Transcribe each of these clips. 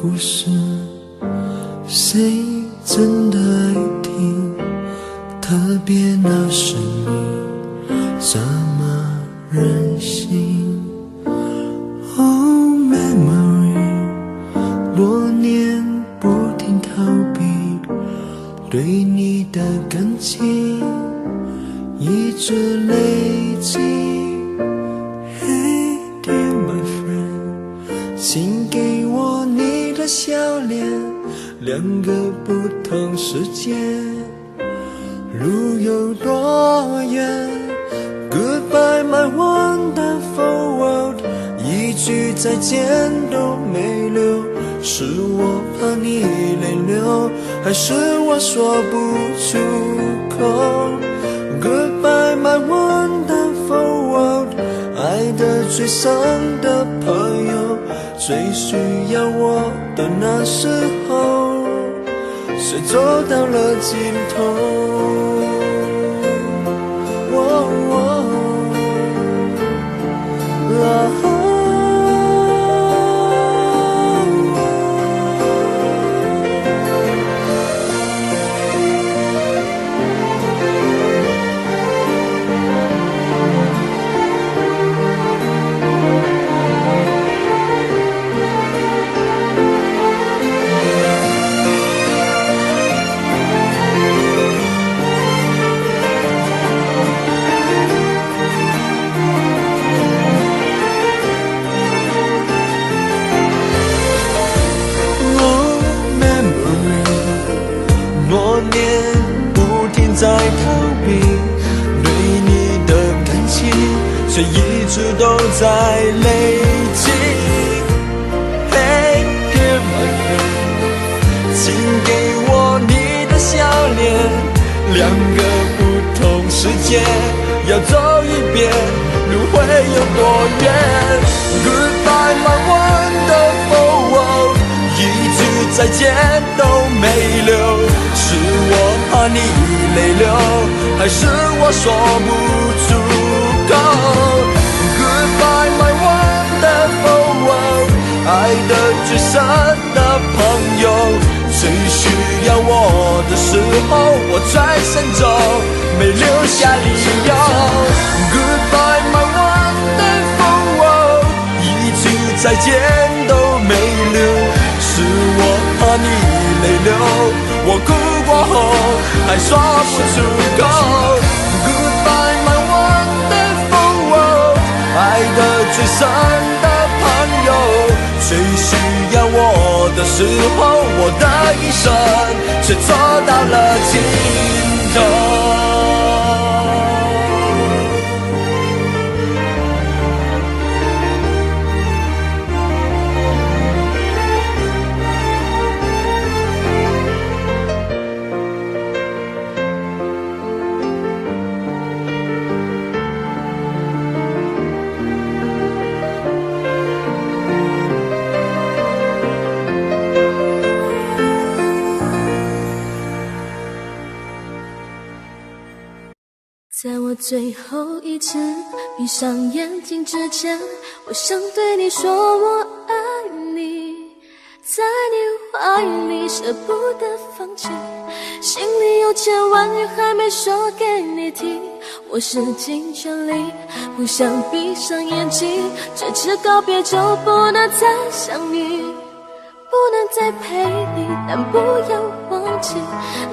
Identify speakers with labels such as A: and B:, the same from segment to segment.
A: 故事，谁真的爱听？特别那是你这么任性。Oh memory， 多年不停逃避，对你的感情一直累积。Hey dear my friend， 请给我你的笑脸，两个不同世界，路有多远 ？Goodbye my wonderful world， 一句再见都没留，是我怕你泪流，还是我说不出口 ？Goodbye my wonderful world， 爱得最深的朋友，最需要我的那时候，谁走到了尽头？在逃避对你的感情，却一直都在累积。Hey dear my friend， 请给我你的笑脸，两个不同世界要走一遍，路会有多远 ？Goodbye my wonderful world， 一句再见都没留，是我怕你泪流，还是我说不出口 ？Goodbye my wonderful world， 爱的最深的朋友，最需要我的时候，我转身走，没留下理由。Goodbye my wonderful world， 一句再见都没留，是我怕你泪流。我哭过后还说不出口 Goodbye my wonderful world， 爱的最深的朋友，最需要我的时候，我的一生却走到了尽头。
B: 在我最后一次闭上眼睛之前，我想对你说我爱你，在你怀里舍不得放弃，心里有千万语还没说给你听，我使尽全力不想闭上眼睛，这次告别就不能再相遇，不能再陪你，但不要忘记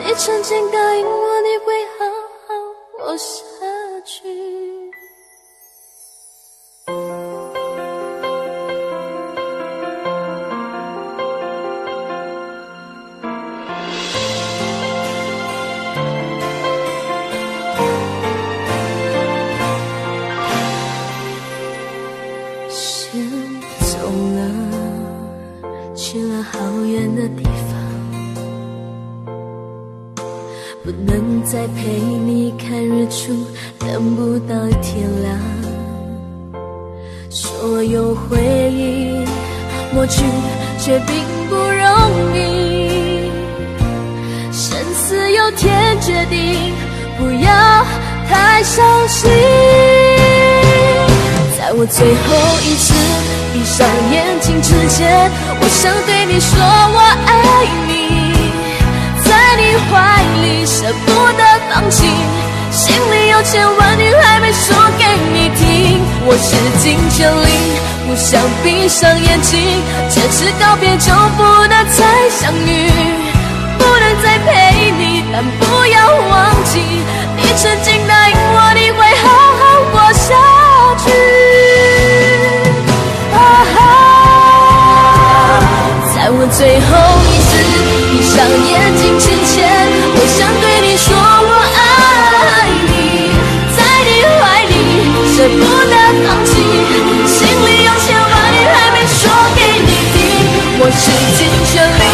B: 你曾经答应我你会好好活下去。先走了，去了好远的地方，不能再陪你看日出，等不到天亮。所有回忆抹去，却并不容易。生死有天决定，不要太伤心。在我最后一次闭上上眼睛之前，我想对你说我爱你，在你怀里舍不得放弃，心里有千万语还没说给你听。我使尽全力，不想闭上眼睛，坚持告别就不能再相遇，不能再陪你，但不要忘记，你曾经答应我你会好好过下去。在我最后一次闭上眼睛之前，我想对你说我爱你，在你怀里舍不得放弃，心里有千万语还没说给你听。我使尽全力，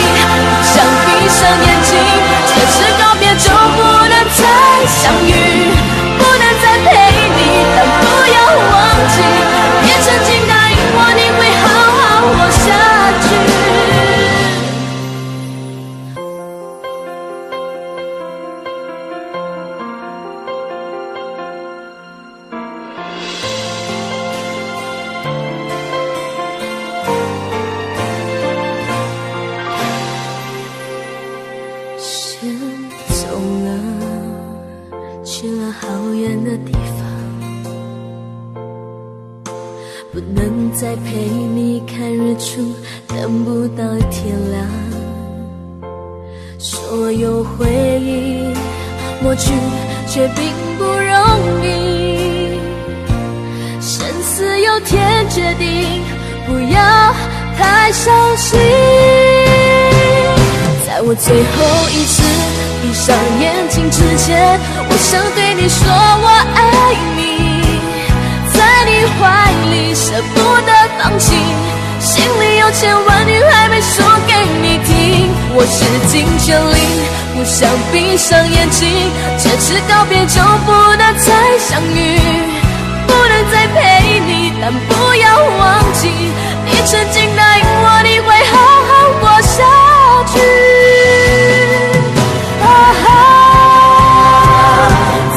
B: 不想闭上眼睛，坚持告别就不能再相遇，不能再陪你，但不要忘记，也曾经答应我你会好好活下去。先走了，去了好远的地方，不能再陪你看日出，等不到天亮。所有回忆抹去，却并不容易。生死有天决定，不要太伤心。在我最后一次闭上眼睛之前，我想对你说我爱你，在你怀里舍不得放弃，心里有千万语还没说给你听。我使尽全力，不想闭上眼睛，坚持告别就不能再相遇，不能再陪你，但不要忘记，你曾经答应我你会好好活下去。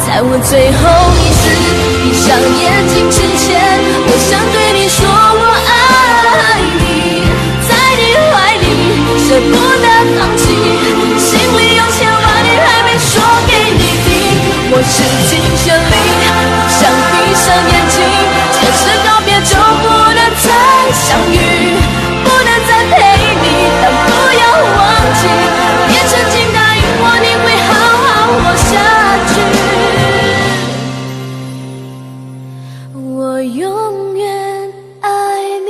B: 在我最后一次闭上眼睛之前，我想对你说我爱你，在你怀里舍不得放弃，心里有千万语还没说给你听。我使尽全力，不想闭上眼睛，坚持告别就不能再相遇，不能再陪你，但不要忘记，也曾经答应我你会好好活下去。我永远爱你。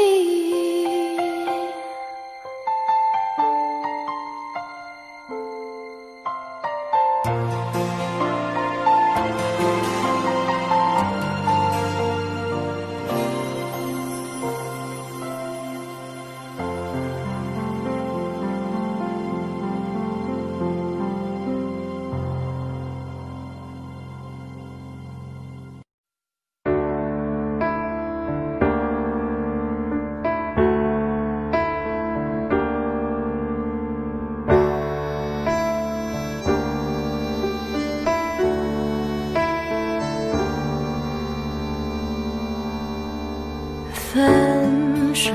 B: 分手，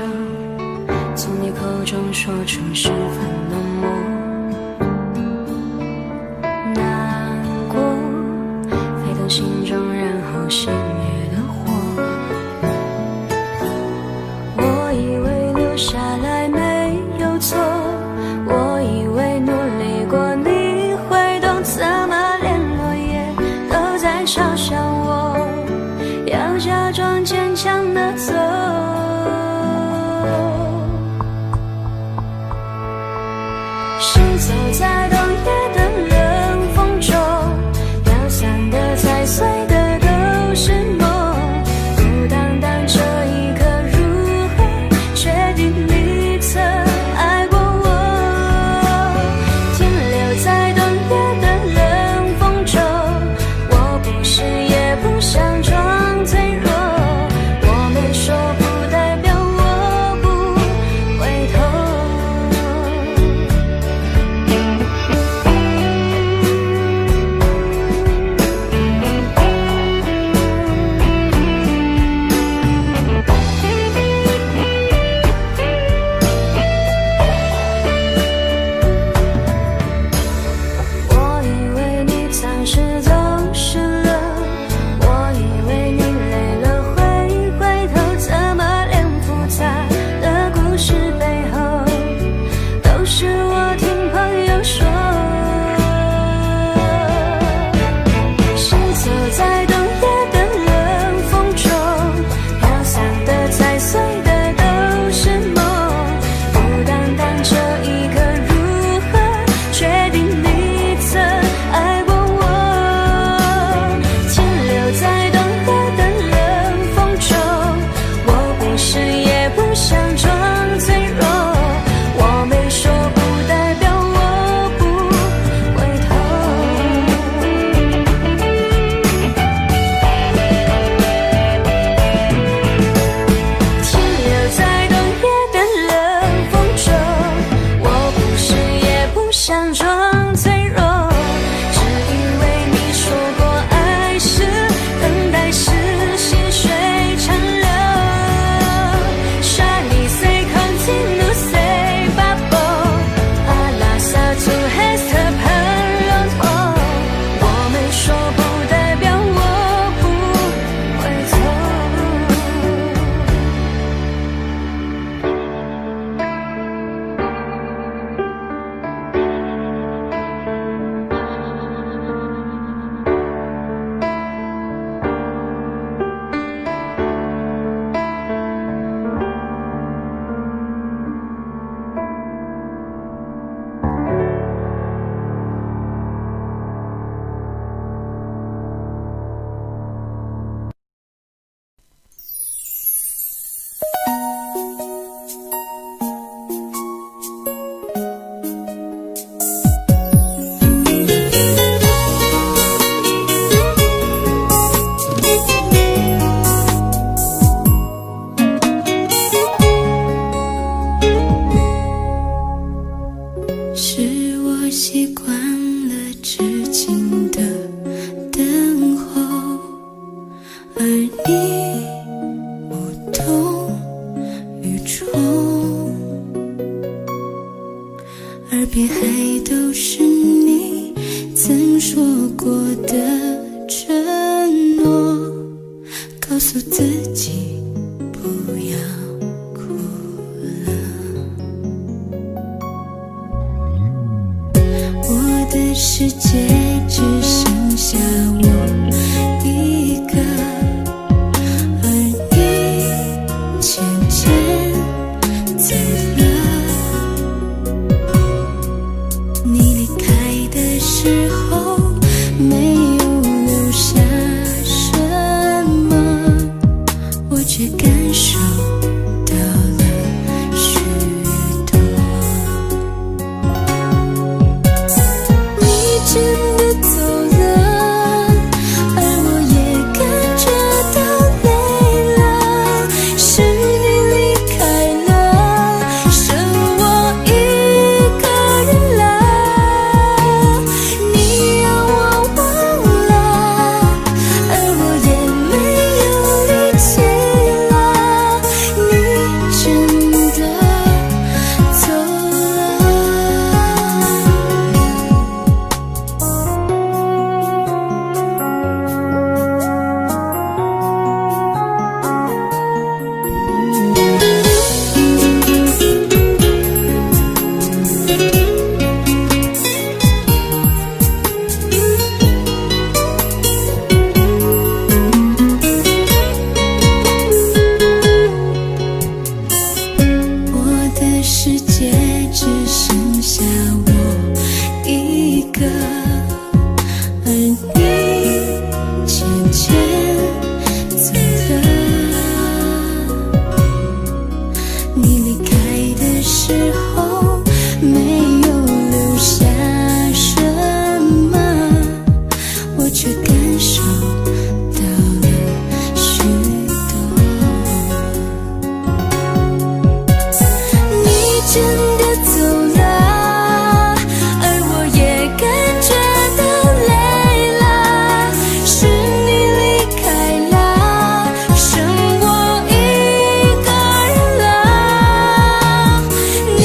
B: 从你口中说出十分冷漠，难过沸腾心中，然后熄灭的火。我以为留下来没有错，我以为努力过你会懂，怎么连落叶都在嘲笑我，要假装坚强的走。
C: 我。
B: 边还都是你曾说过的承诺，告诉自己不要哭了。我的世界只剩下我一个，而你渐渐走了。你离开的时候没有留下什么，我却感受到了许多。你真的走了，而我也感觉到累了，是你离开了，剩我一个人了。你让我忘了，而我也没有力气了，你真的走了。我的世界只剩下我一个，而你渐渐走了。你离开的时候没有留下什么，我却感受到了许多。你真的走了，而我也感觉到累了，是你离开了，剩我一个人了。你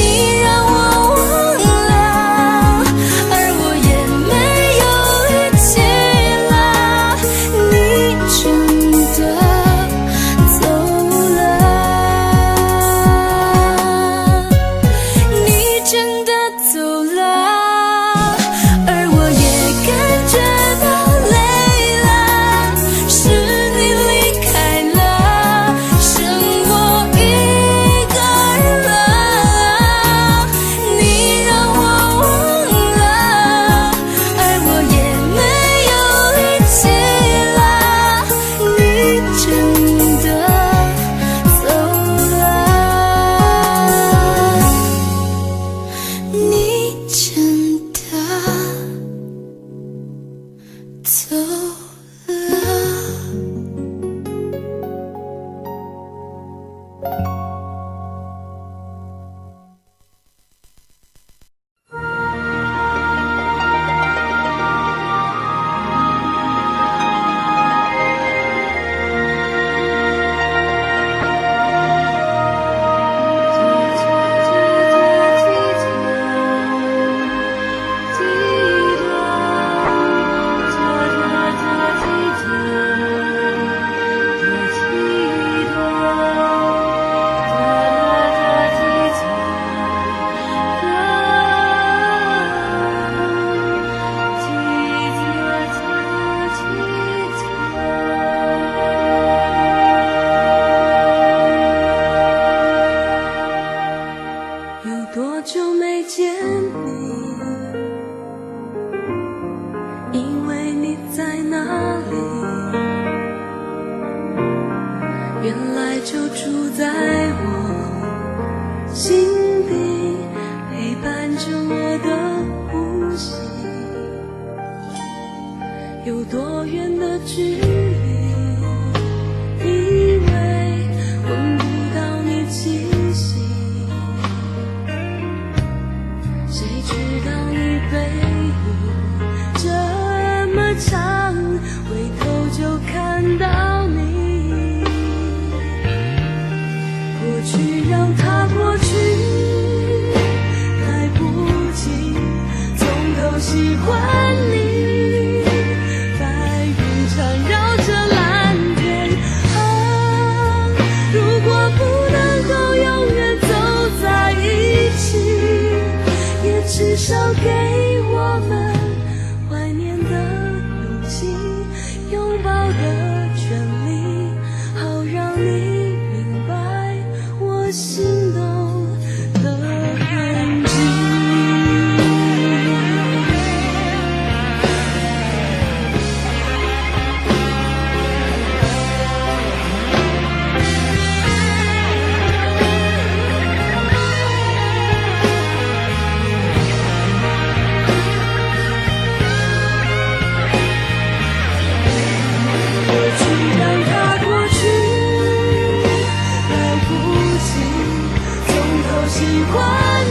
B: 喜欢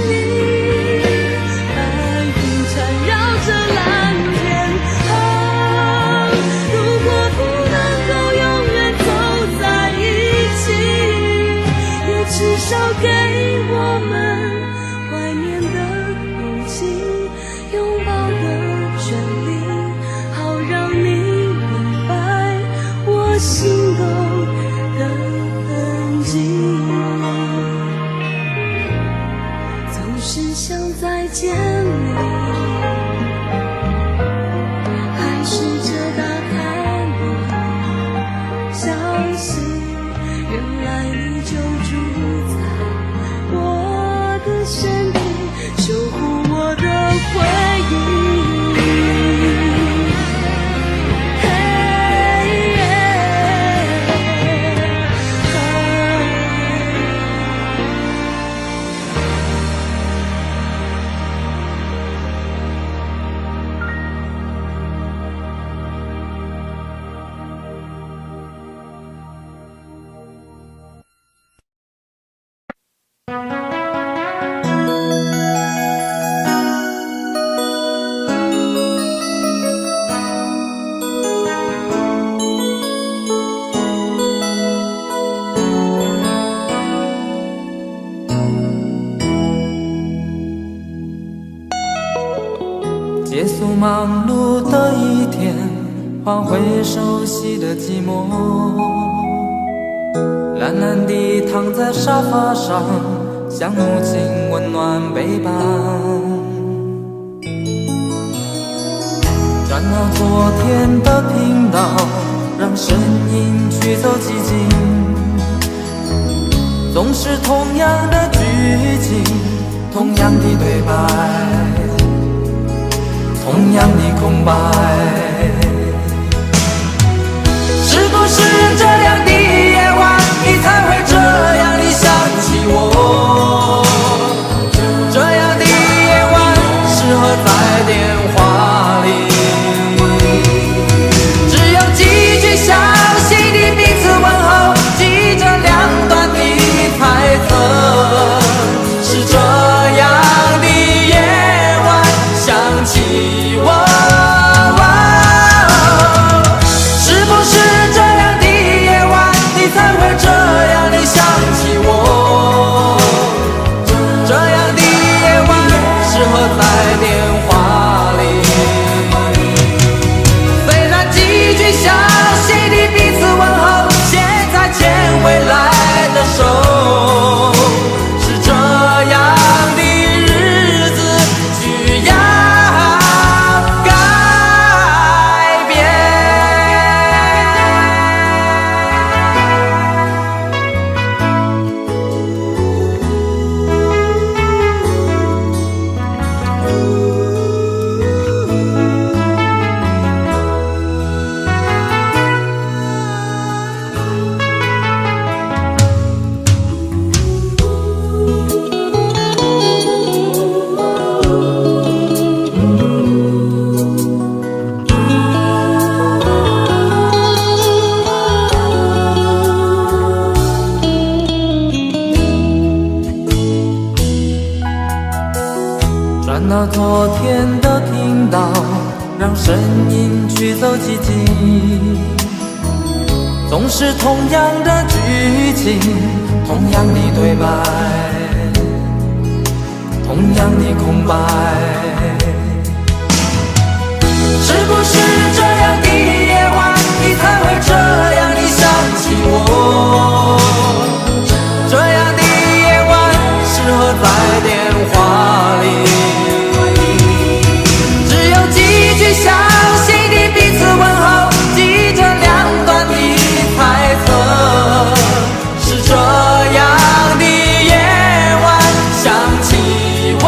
B: 你。白云缠绕着蓝天，如果不能够永远走在一起，也至少给我们怀念的勇气，拥抱的权利，好让你明白我心动的痕迹。总是想再见你，还试着打开你消息，原来你就住在我的身体，守护我的回忆。
C: 结束忙碌的一天，换回熟悉的寂寞，懒懒地躺在沙发上，像母亲温暖背膀。转到昨天的频道，让声音驱走寂静，总是同样的剧情，同样的对白，同样的空白。是不是这样的夜晚，你才会这样地想起我？这样的夜晚适合在电话里，只有几句详细的彼此问候，记着两端的猜测。是这样的夜晚想起我，是不是这样的夜晚，你才会这样地想起我？这样的夜晚适合在电话里，虽然几句详细的彼此问候，现在牵回来的手，是这样的日子需要改变。转到昨天的频道，让声音驱走寂静，总是同样的剧情，同样的对白，同样的空白。是不是这样的夜晚，你才会这样地想起我？这样的夜晚适合在电话里，只有几句详细的彼此问候，记着两端的猜测。是这样的夜晚想起我，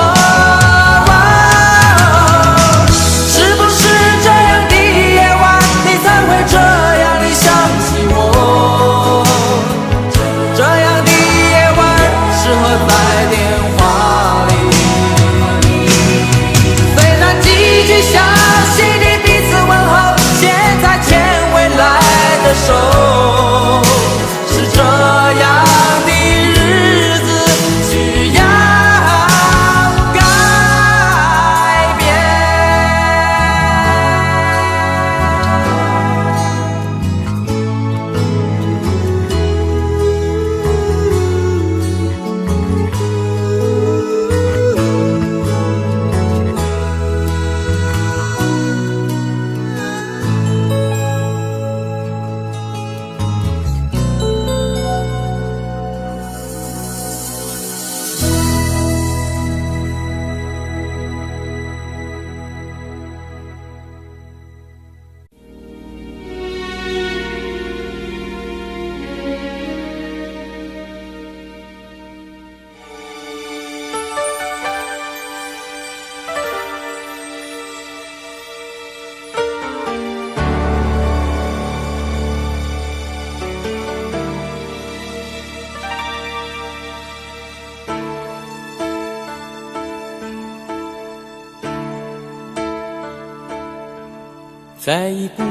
C: 再一步，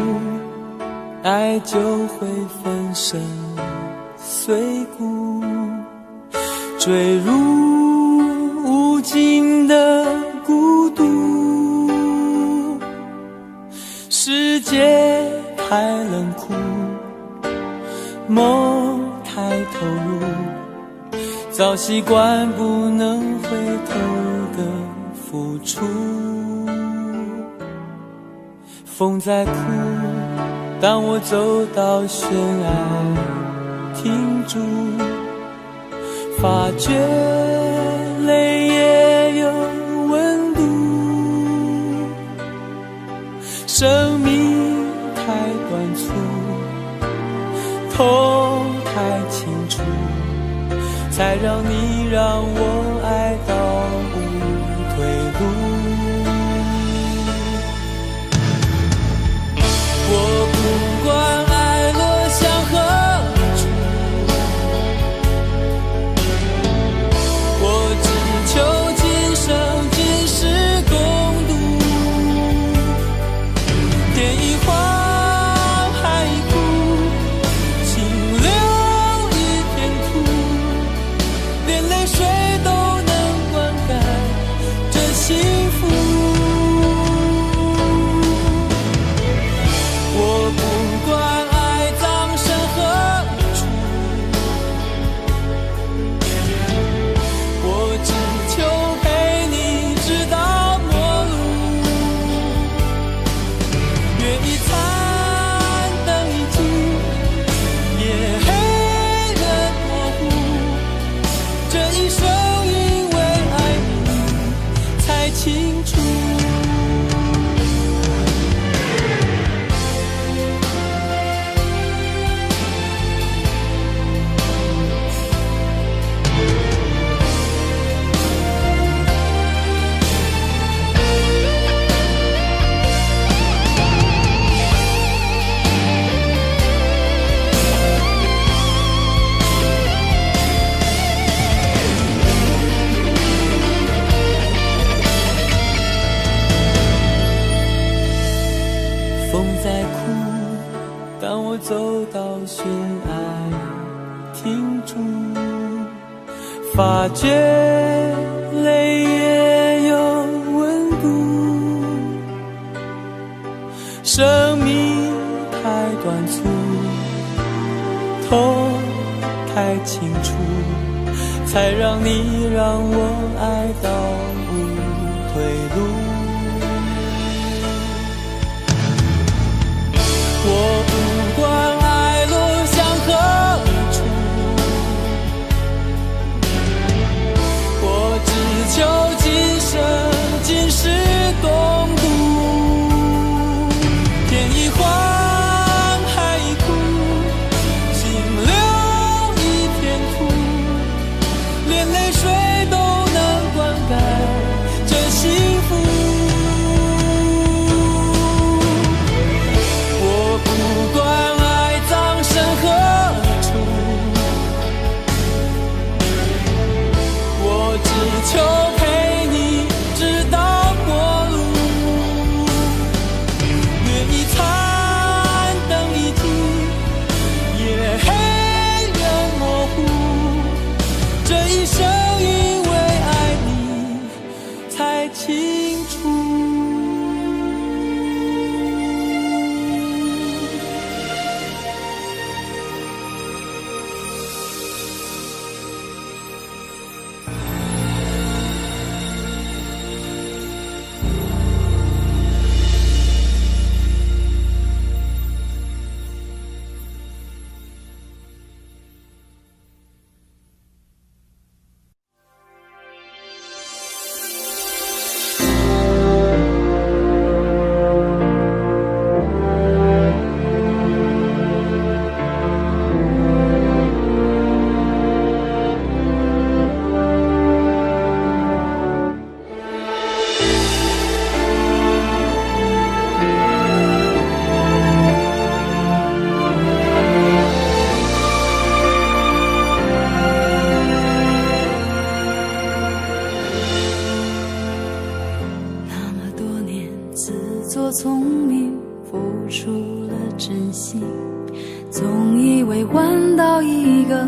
C: 爱就会粉身碎骨，坠入无尽的孤独。世界太冷酷，梦太投入，早习惯不能回头的付出。风在哭，当我走到悬崖停住，发觉泪也有温度。生命太短促，痛太清楚，才让你让我爱到无退路。我不管爱落向何处，我只求今生今世共度。天一荒，海一枯，清流一片土，连泪水都能灌溉这幸福。我不管爱葬身何处，我只求陪你直到末路。月一残，灯一尽，夜黑人模糊，这一生因为爱你才清楚。风在哭，当我走到悬崖停住，发觉泪也有温度。生命太短促，痛太清楚，才让你让我爱到无退路。我不管爱落向何处，我只求今生今世共度。天一荒，海一枯，清流一片土，连泪水都能灌溉这幸福。不管爱葬身何处，我只求陪你直到末路。月一残，灯一尽，夜黑人模糊，这一生因为爱你才清楚。
B: 聪明付出了真心，总以为换到一个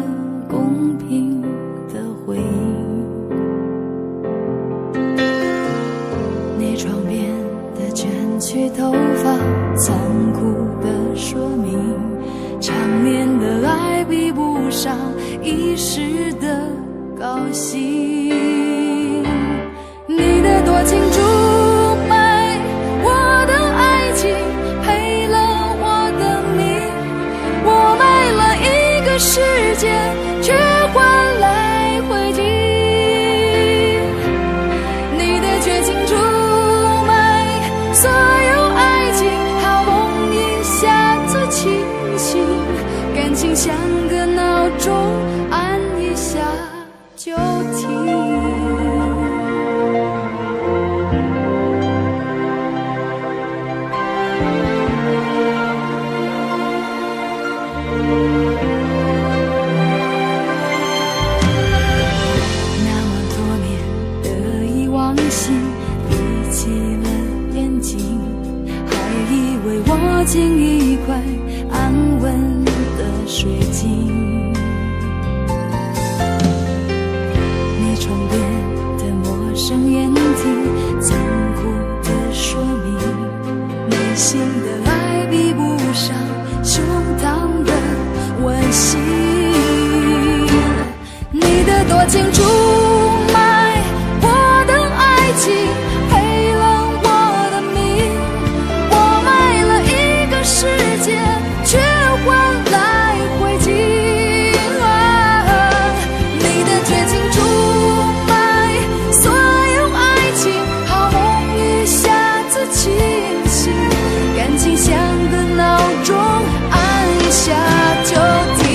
B: 公平的回应。你床边的卷曲头发，残酷的说明，长年的爱比不上一时的高兴。你的多情出卖我的爱情，赔了我的命，我卖了一个世界，却换来灰烬。你的绝情出卖所有爱情，好梦一下子清醒，感情像个闹钟，按一下就停。握紧一块安稳的水晶，你床边的陌生眼睛，残酷的说明，内心的爱比不上胸膛的温馨。你的多情出卖我的爱情，赔了我的命，我卖了一个世界，却换来灰烬。你的绝情出卖所有爱情，好梦一下子清醒，感情像个闹钟，按一下就停。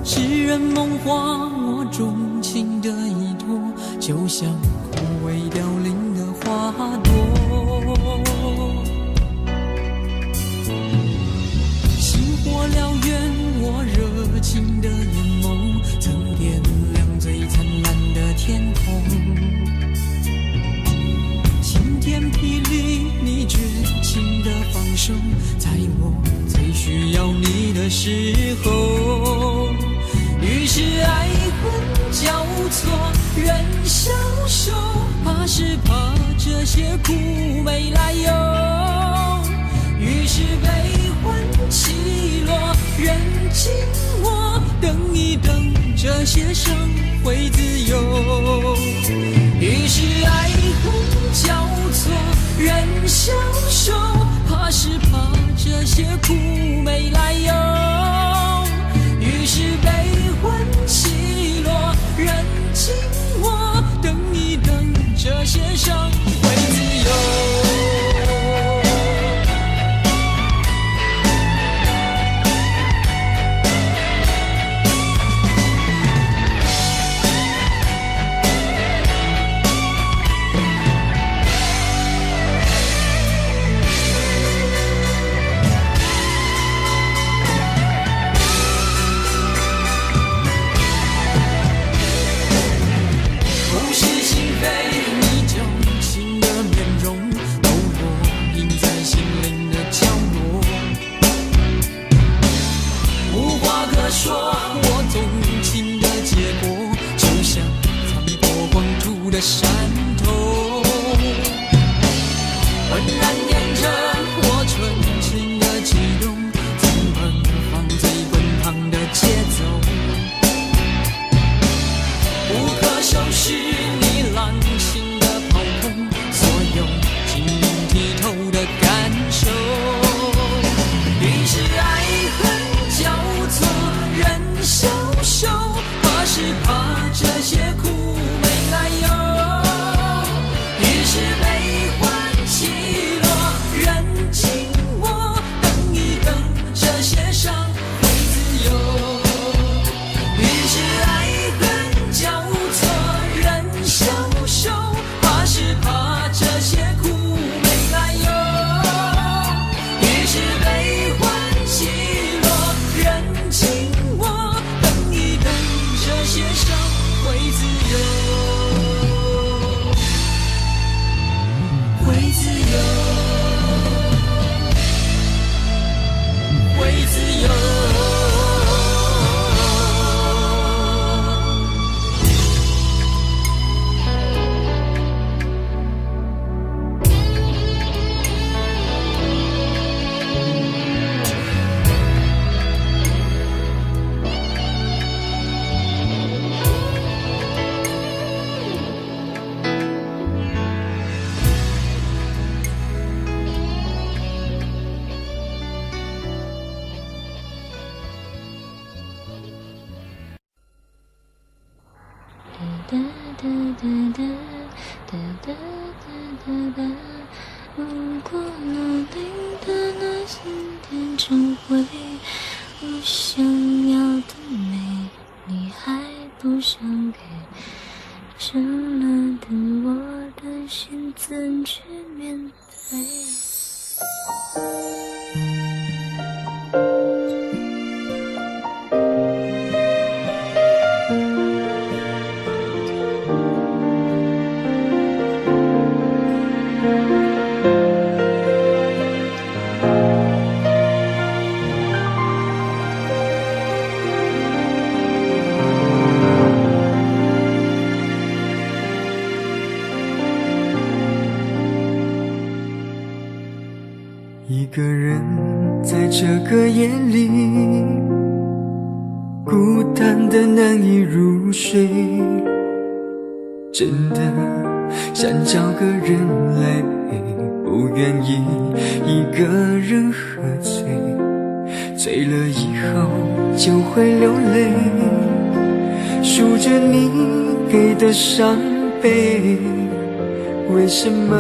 C: 诗人梦话，我钟情的依托，就像未凋零的花朵。星火燎原，我热情的眼眸，曾点亮最灿烂的天空。晴天霹雳，你绝情的放手，在我最需要你的时候。于是爱恨交错，人消瘦，怕是怕这些苦没来由。于是悲欢起落，人静我，等一等，这些伤会自由。于是爱恨交错，人消瘦，怕是怕这些苦没来由。于是悲欢起落，人静我，等一等，这些伤会自由。的山头，浑然点着我纯情的悸动，曾奔放最滚烫的节奏，不可收拾你浪情的炮轰，所有晶莹剔透的感受。于是爱恨交错，人消瘦，怕是怕这些苦没来由。是悲欢起落，人静我，等一等，这些伤会自由。于是爱恨交错，人消瘦，怕是怕这些苦没来由。于是悲欢起落，人静我，等一等，这些伤会自由。会自由，会自由。
B: 如果努力的那心田成灰，我想要的美，你还不想给，折了的我的心怎去面对？
A: 一个人在这个夜里，孤单的难以入睡，真的想找个人来陪，不愿意一个人喝醉，醉了以后就会流泪，数着你给的伤悲，为什么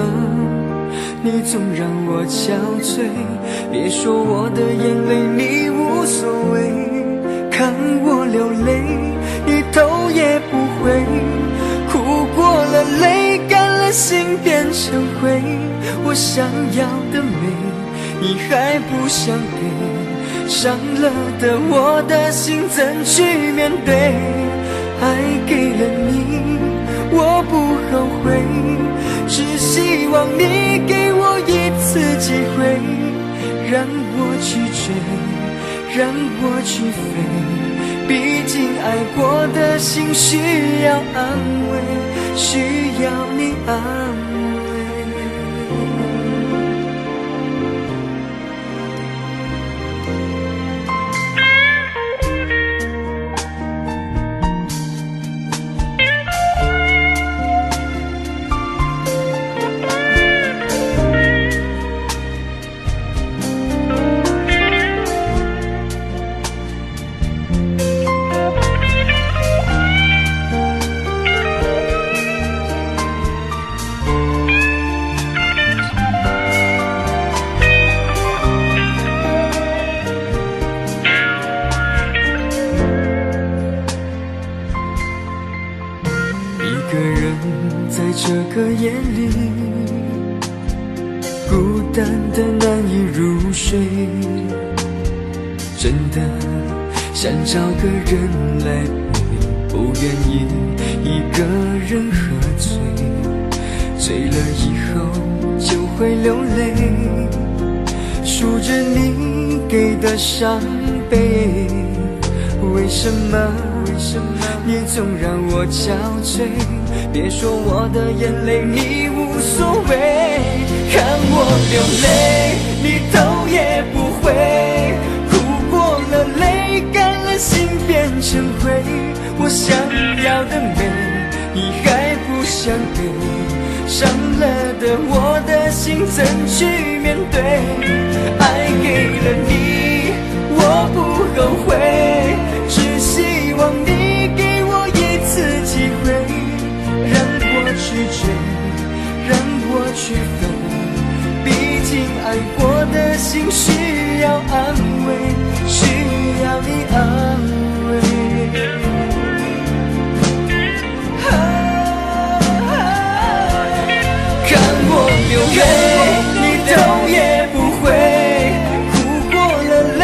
A: 你总让我憔悴？别说我的眼泪你无所谓，看我流泪，你头也不回，哭过了泪干想要的美，你还不想给，伤了的我的心怎去面对？爱给了你，我不后悔，只希望你给我一次机会，让我去追，让我去飞，毕竟爱过的心需要安慰，需要你安慰。这个夜里，孤单的难以入睡，真的想找个人来陪，不愿意一个人喝醉，醉了以后就会流泪，数着你给的伤悲，为什么你总让我憔悴？别说我的眼泪你无所谓，看我流泪你头也不回，哭过了泪干了心变成灰，我想要的美你还不想给，伤了的我的心怎去面对？爱给了你我不后悔，只希望你给我一次机会，让我去追，让我去飞，毕竟爱过的心需要安慰，需要你安慰。看我流泪你头也不回，哭过了泪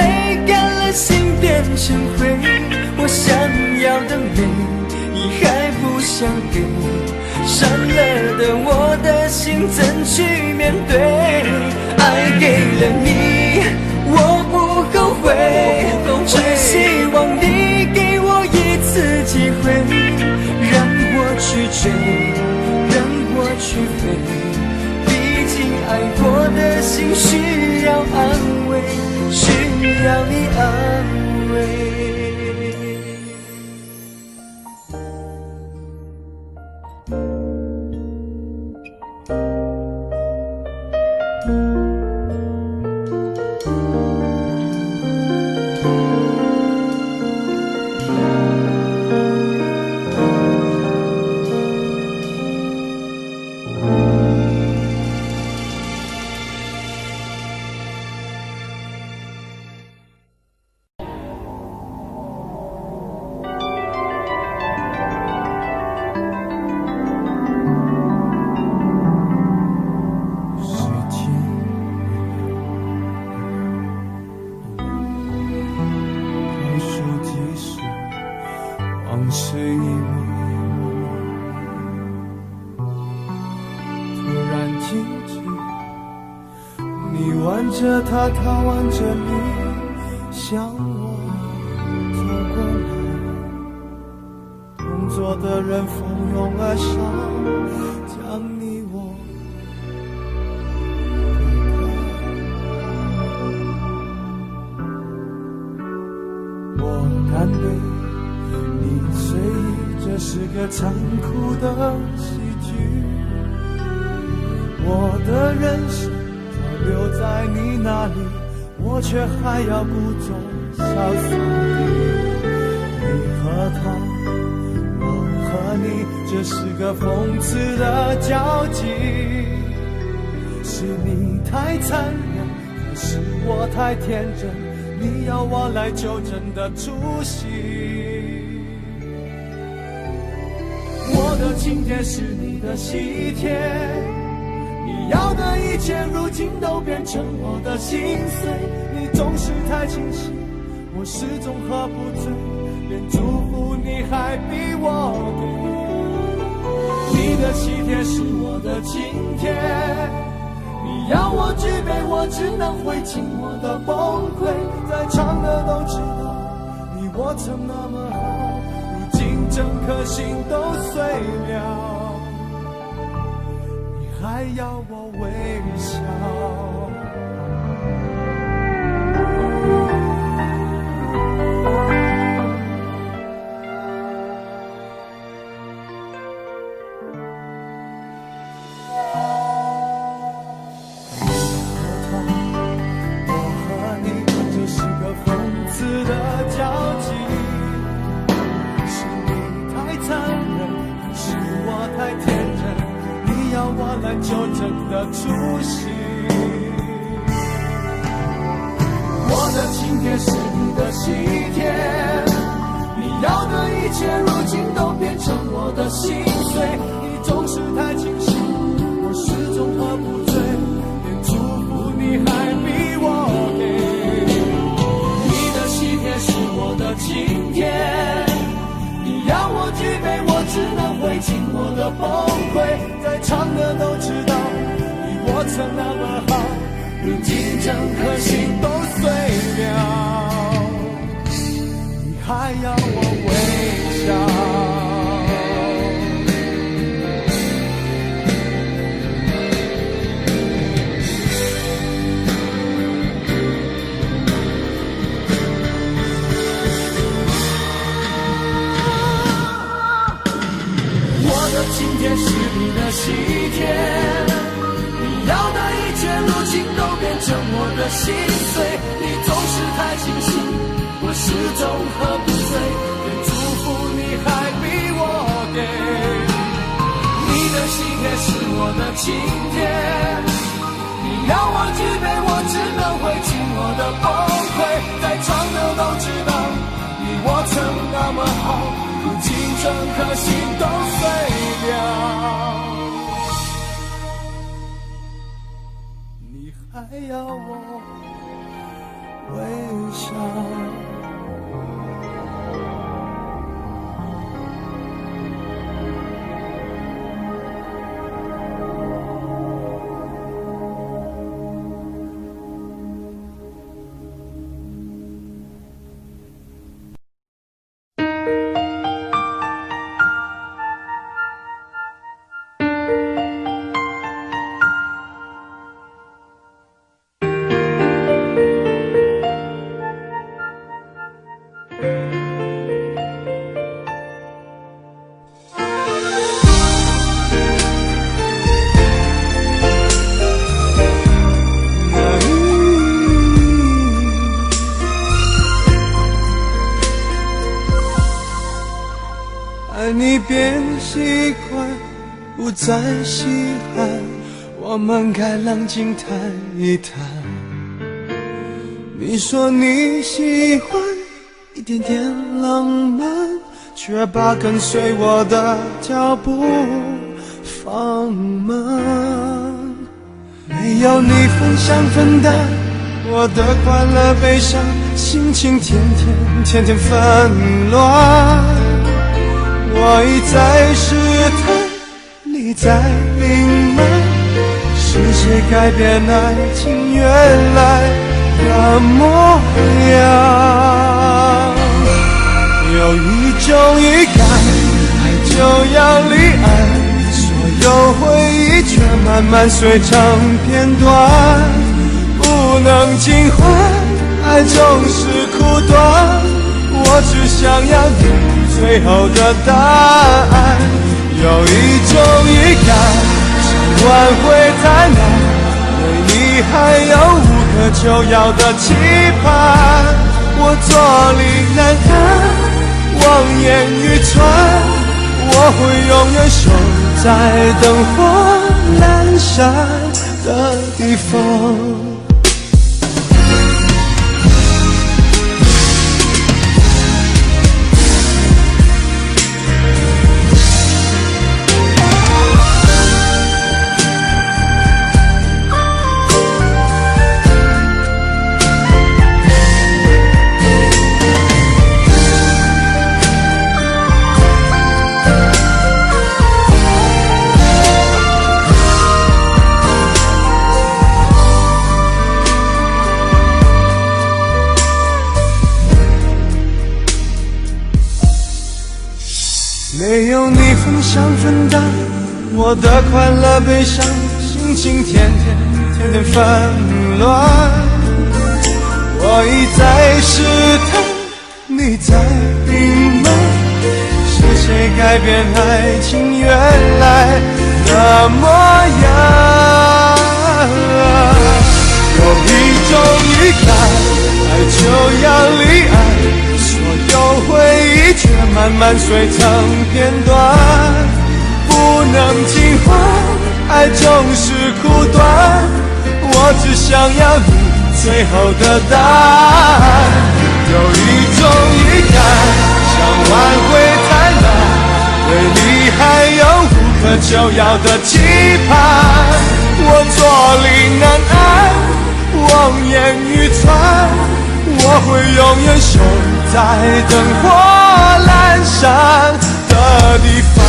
A: 干了心变成灰，我想要的美你还不想给，伤了的我的心怎去面对？爱给了你我不后悔，只希望你给我一次机会，让我去追，让我去飞，毕竟爱过的心需要安慰，需要你安慰。
D: 他挽着你向我走过来，同桌的人蜂拥而上，将你我推开。我干杯，你醉意，这是个残酷的喜剧，我的人生留在你那里，我却还要故作潇洒地，你和他，我和你，这是个讽刺的交集。是你太残忍，还是我太天真？你要我来纠正的出息。我的情节是你的喜帖，你要的一切如今都变成我的心碎，你总是太清醒，我始终喝不醉，连祝福你还逼我给。你的喜帖是我的请帖，你要我举杯，我只能会尽我的崩溃，在场的都知道你我曾那么好，如今整颗心都碎了，你还要我微笑。就真的出息，我的请帖是你的喜帖，你要的一切如今都变成我的心碎，你总是太清醒，我始终喝不醉，连祝福你还逼我给。你的喜帖是我的请帖，你要我举杯，我只能会尽我的崩溃，在场的都知道你我曾那么好，如今整颗心都碎了，你还要我微笑。今天是你的喜帖，你要的一切如今都变成我的心碎，你总是太清醒，我始终喝不醉，连祝福你还逼我给。你的喜帖是我的请帖，你要我举杯，我只能会尽我的崩溃，在场的都知道你我曾那么好，如今整颗心都碎了，你还要我微笑。
E: 你变习惯，不再稀罕，我们该冷静谈一谈。你说你喜欢一点点浪漫，却把跟随我的脚步放慢。没有你分享分担我的快乐悲伤，心情天天纷乱。我一再试探，你在隐瞒，是谁改变爱情原来的模样？有一种预感，爱就要离岸，所有回忆却慢慢碎成片段，不能尽欢，爱总是苦短，我只想要你最后的答案。有一种预感，想挽回太难，对你还有无可救药的期盼。我坐立难安，望眼欲穿，我会永远守在灯火阑珊的地方。没有你分享分担我的快乐悲伤，心情天天纷乱。我一再试探，你在隐瞒，是谁改变爱情原来的模样？有一种预感，爱就要离岸，所有回忆却慢慢碎成片段，不能尽欢，爱总是苦短，我只想要你最后的答案。有一种预感，想挽回太难，对你还有无可救药的期盼，我坐立难安，望眼欲穿，我会永远守在灯火阑珊的地方。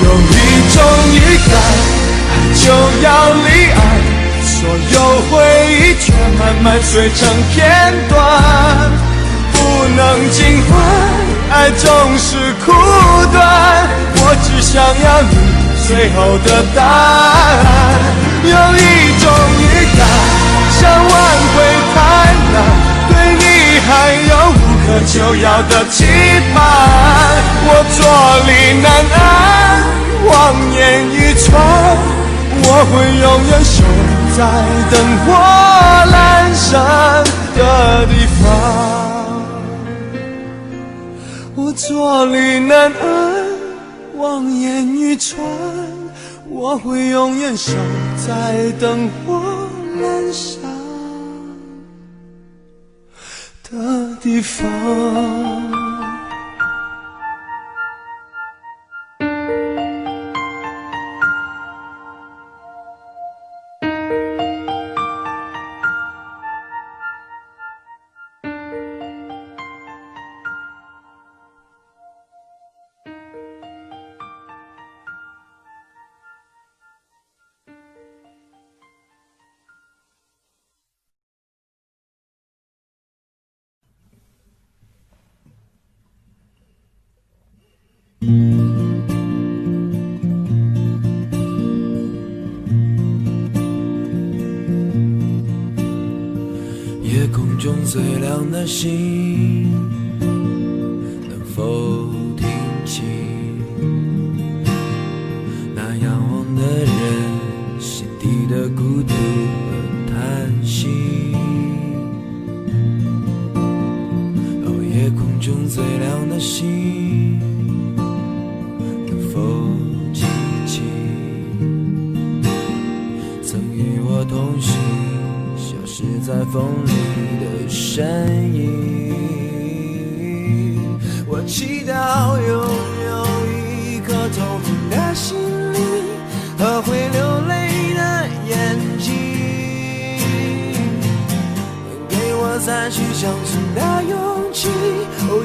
E: 有一种预感，爱就要离岸，所有回忆却慢慢碎成片段，不能尽欢，爱总是苦短，我只想要你最后的答案。有一种预感，想挽回太难，对你还有无可救药的期盼，我坐立难安，望眼欲穿，我会永远守在灯火阑珊的地方。我坐立难安，望眼欲穿，我会永远守在灯火阑珊的地方。
A: 夜空中最亮的星，能否听清那仰望的人心底的孤独和叹息？哦，夜空中最亮的星，能否记起曾与我同行是在风里的身影？我祈祷拥有一颗透明的心灵和会流泪的眼睛，给我再去相信的勇气，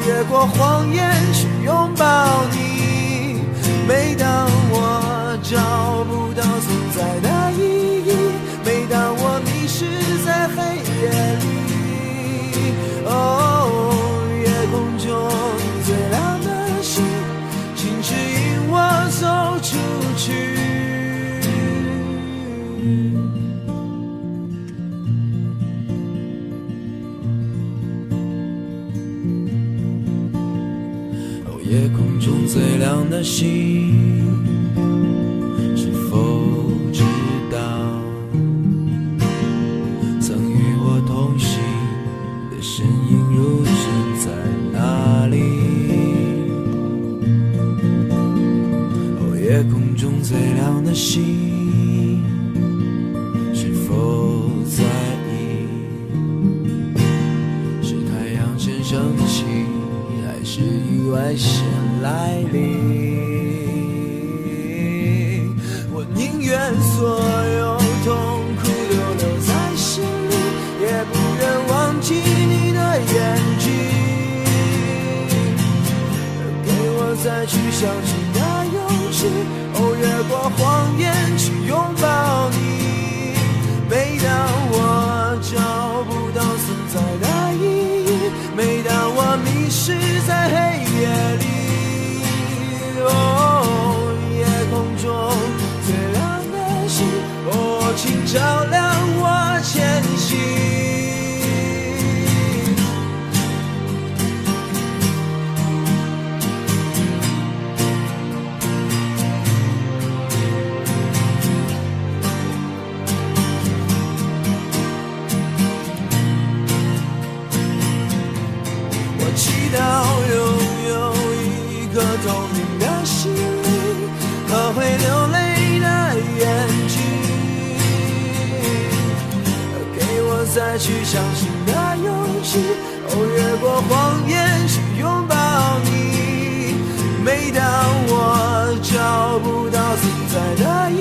A: 越过谎言去拥抱你。每当我找不到存在的意义，每当我迷失在黑夜里，哦，夜空中最亮的星，请指引我走出去。哦，夜空中最亮的星，是否知道同行的身影如今在哪里？哦，夜空中最亮的星，是否在意？是太阳先升起，还是意外先来临？我宁愿所有痛苦都留在心里，也不愿忘记你的眼睛，给我再去相信的勇气，越过谎言去
D: 去相信的勇气，越过谎言去拥抱你。每当我找不到存在的意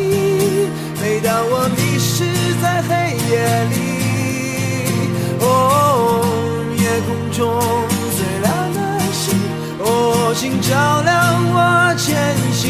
D: 义，每当我迷失在黑夜里，夜空中最亮的星，请照亮我前行。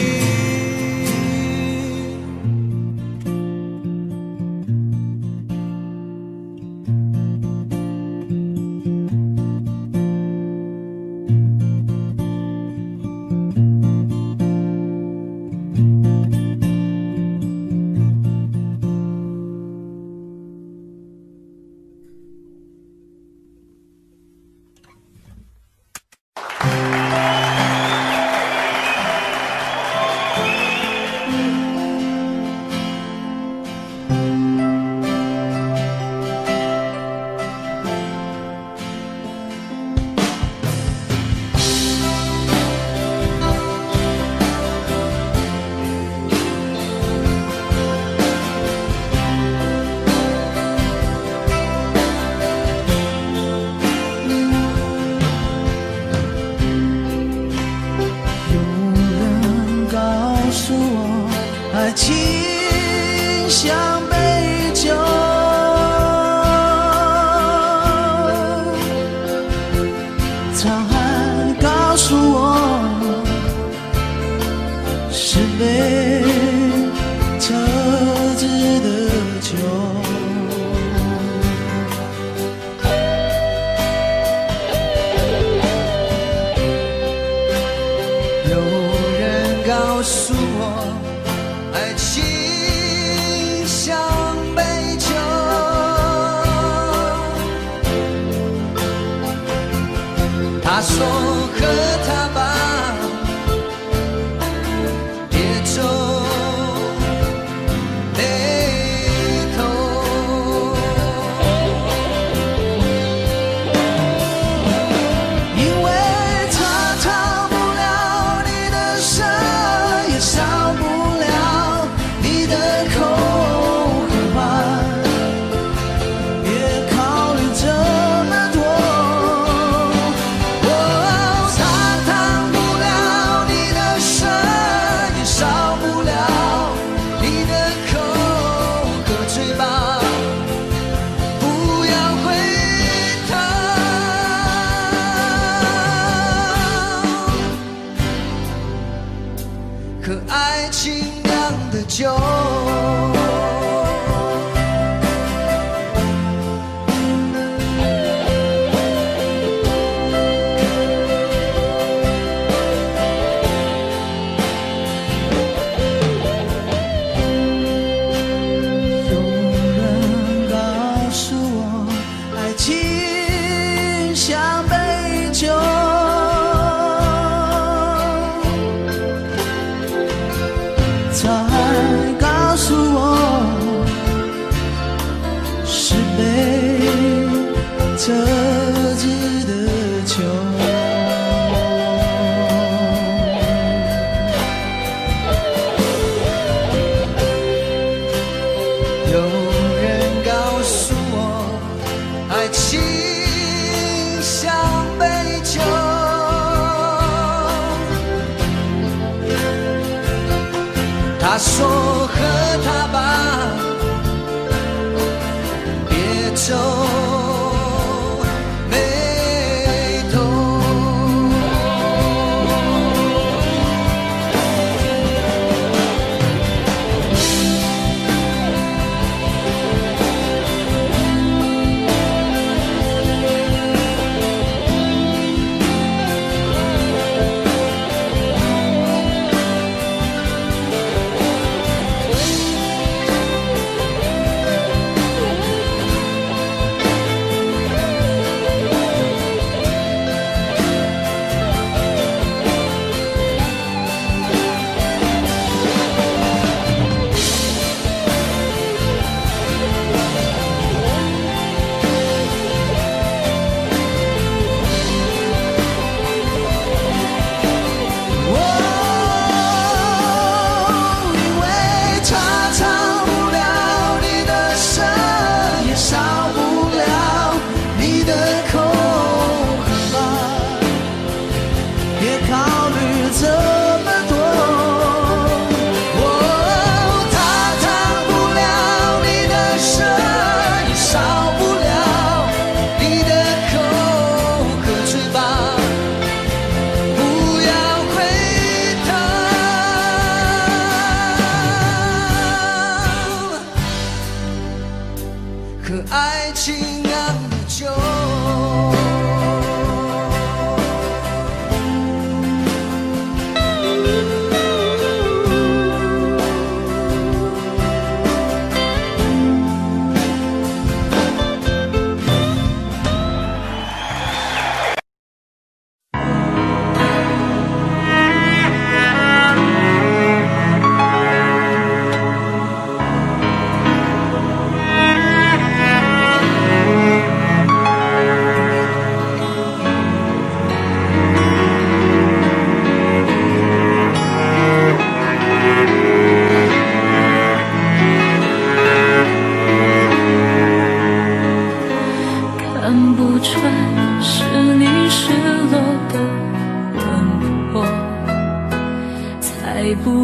C: 爱情像杯酒，沧海告诉我是杯特制的酒。有人告诉我爱情像杯酒，他说喝它吧，别皱眉头，因为它逃不了你的舌，也少不了你的口和花，别考虑这么多。它烫不了你的舌，也少不了你的口和嘴巴，不要回头。和爱情酿的酒，有人告诉我爱情像杯酒，沧海告诉我是杯特制的酒。有人告诉我爱情像杯酒，他说喝它吧，别皱眉头。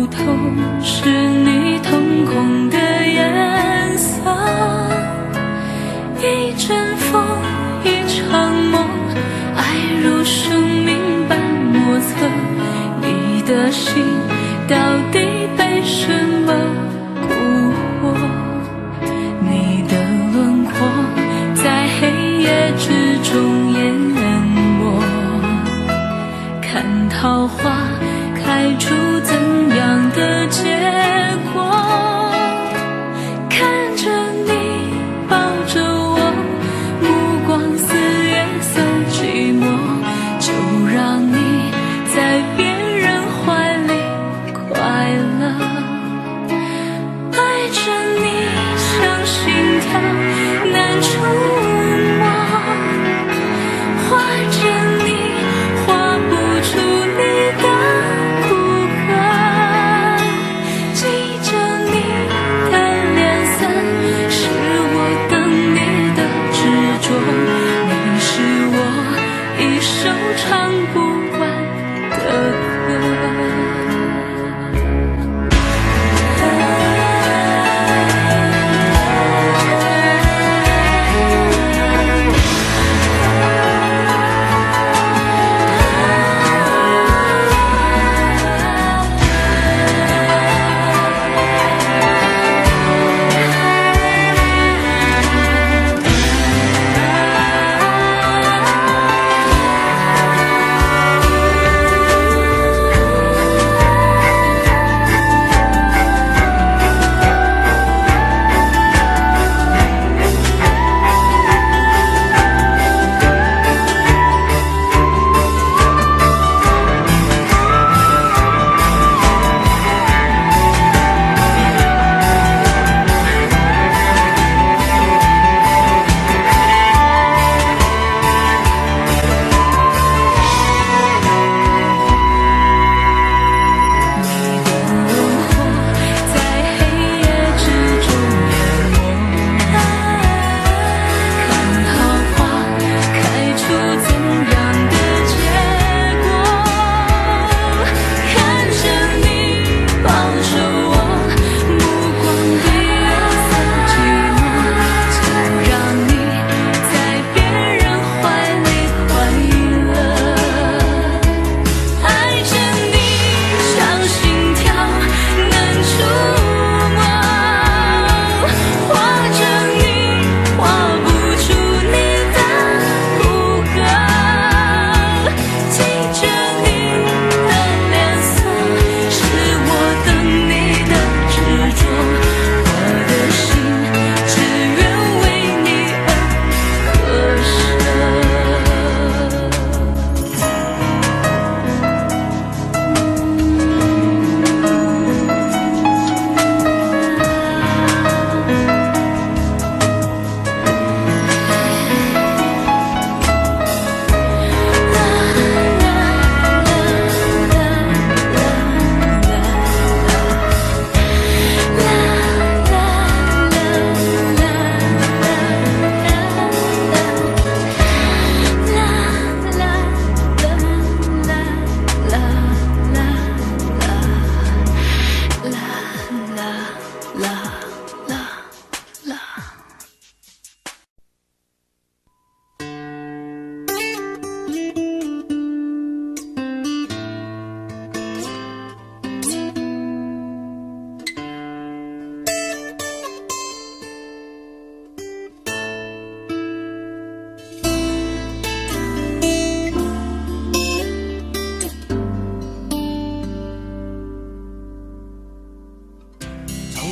B: 头是你瞳孔的颜色，一阵风，一场梦，爱如生命般莫测。你的心到底被什么蛊惑？你的轮廓在黑夜之中淹没，看桃花开出怎样的结果？看着你抱着我，目光似月色寂寞，就让你在别人怀里快乐。爱着你像心跳难触摸，画着你画不出你的骨骼，记着你的脸色，是我等你的执着。你是我一首唱不完的歌。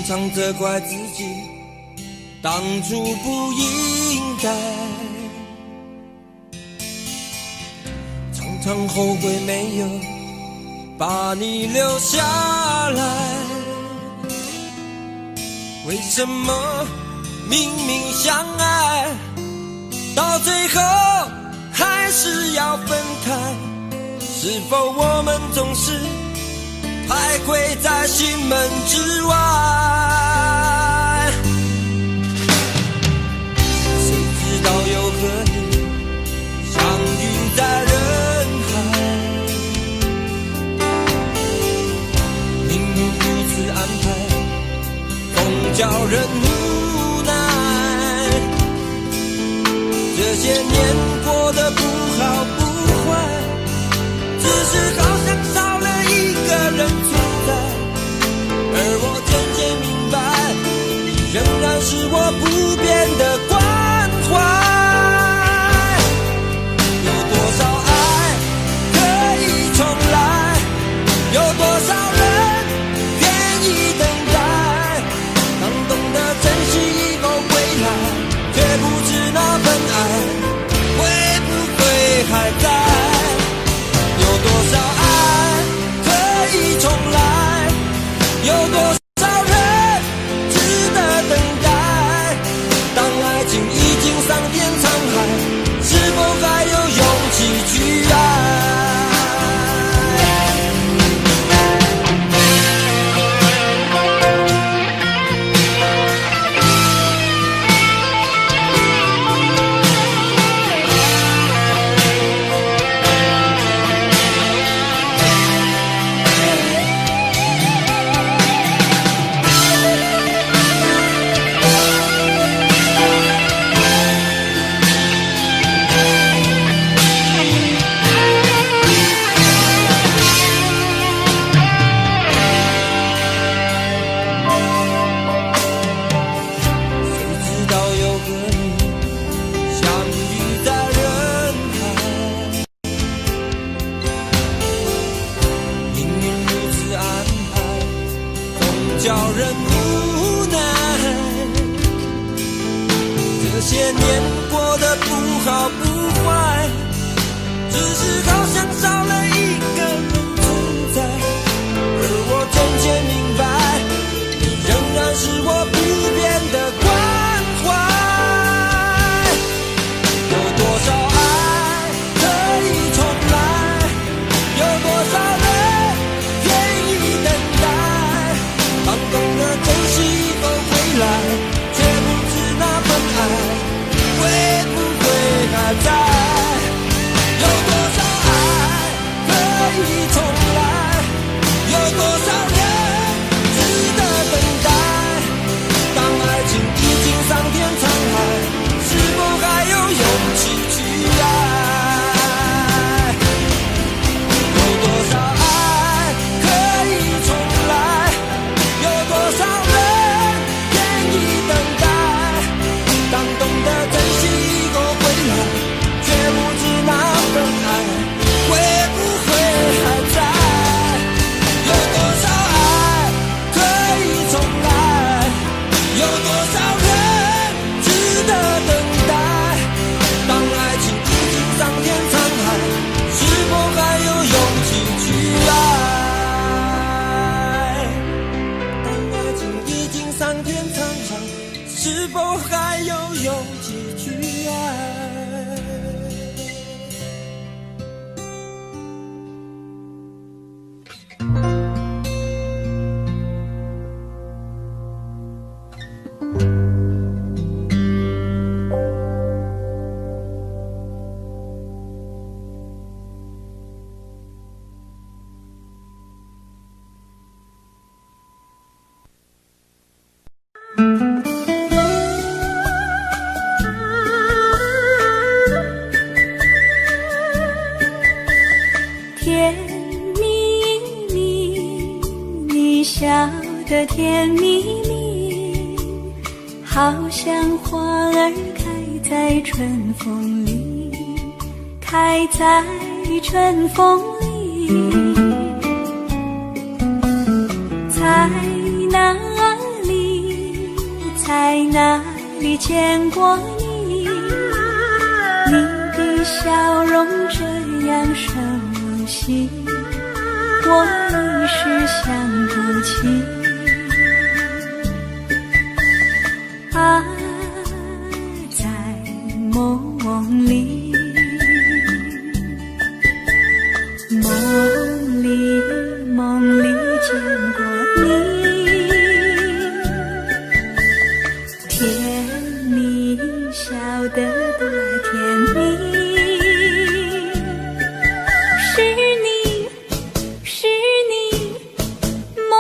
A: 常责怪自己当初不应该，常常后悔没有把你留下来。为什么明明相爱，到最后还是要分开？是否我们总是徘徊在心门之外？谁知道又和你相遇在人海，明明
C: 叫人无奈。这些年过得不好不坏，只是好像少了一个人存在。而我渐渐明白，你仍然是我不变的关怀。有多少爱可以重来？有多少人愿意等待？当懂得珍惜以后归来，却不知那份爱会不会还在？有多少爱可以重来？有多少人值得等待？当爱情已经桑田沧海，是否还有勇气去爱？叫人无奈，这些年过得不好不坏，只是好像少了一个人存在。而我渐渐明白，你仍然是我不变的关怀。有多少爱可以重来？有多少人愿意等待？当懂得珍惜以后回来，却不知那份爱会不会还在？有多少爱可以重来？有多少人值得等待？当爱情已经桑田沧海，是否还有勇气去爱？有多少爱可以重来？有多少人愿意等待？当懂得珍惜以后回来，却不知那份爱会不会还在？有多少爱可以重来？有多少人值得等待？当爱情已经桑田沧海，是否还有勇气去爱？当爱情已经桑田沧海，是否还有勇气去爱？
B: 甜蜜蜜，你笑得甜蜜蜜，好像花儿开在春风里，开在春风里。在哪里，在哪里见过你？你的笑容这样熟悉，我一时想不起。啊，在梦里，梦里见过你，甜蜜笑得多甜蜜。是你，梦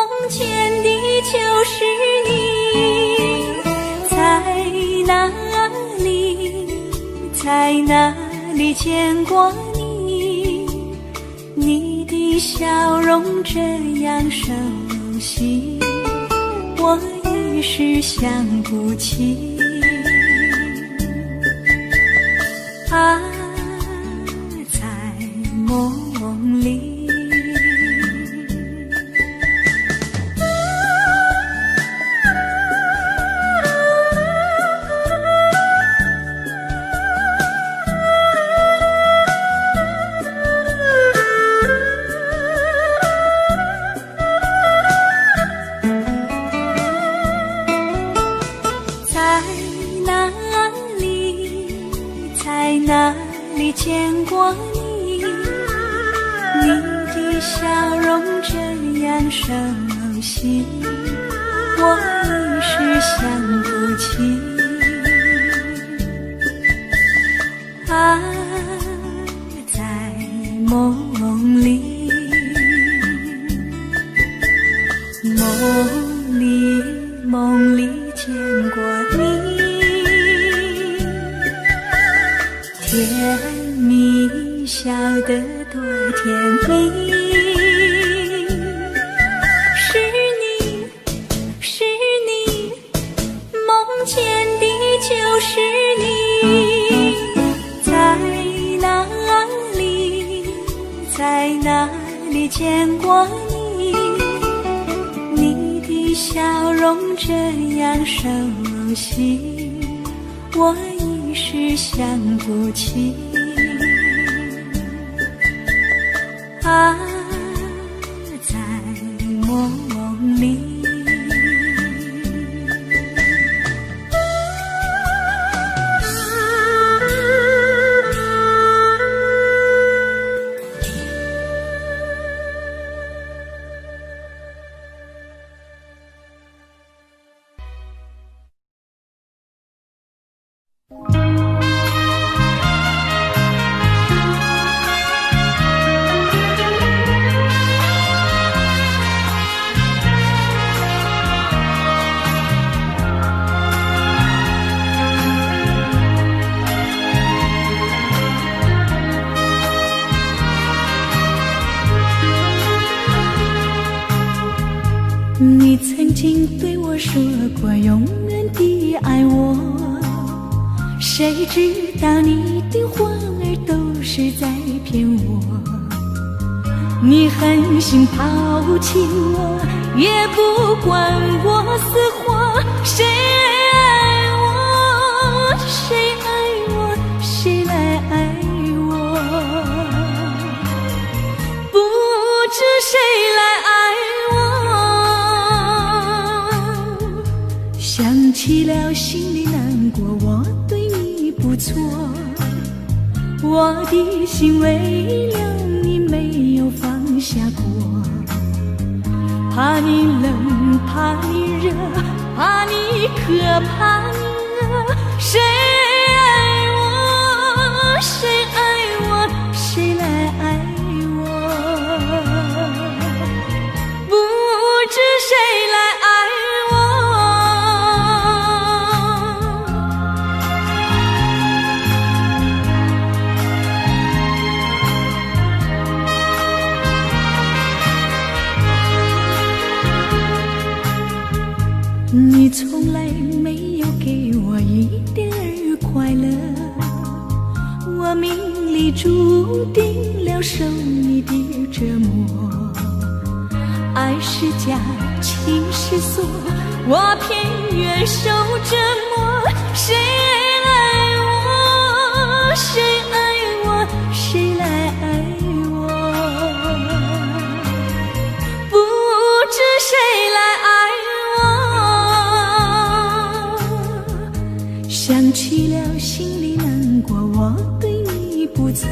F: 在哪里见过你？你的笑容这样熟悉，我一时想不起。啊，在梦里。哪里见过你？你的笑容这样熟悉，我一时想不起。啊，在梦里，梦里见过你。甜蜜笑得多甜蜜，是你，梦见的就是你。在哪里见过你？你的笑容这样熟悉，我一时想不起。啊，在梦里。你曾经对我说过永远的爱我，谁知道你的话儿都是在骗我。你狠心抛弃我，也不管我死活。谁爱我，谁爱我，谁来爱我？不知谁来爱我。想起了心里难过，我对你不错，我的心为了你没有放下过。怕你冷，怕你热，怕你渴，怕你饿。谁爱我，谁爱我，谁来爱我？不知谁来爱你从来没有给我一点儿快乐，我命里注定了受你的折磨。爱是假，情是锁，我偏愿受折磨。谁爱我，谁爱我，谁来爱我？不知谁来爱我。想起了心里难过，我对你不错，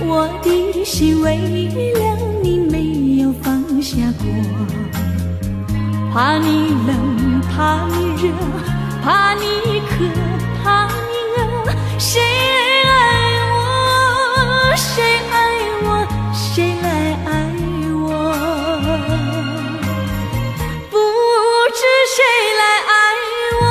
F: 我的心为了你没有放下过。怕你冷，怕你热，怕你渴，怕你饿。谁爱我，谁爱我，谁来爱我？不知谁来爱我。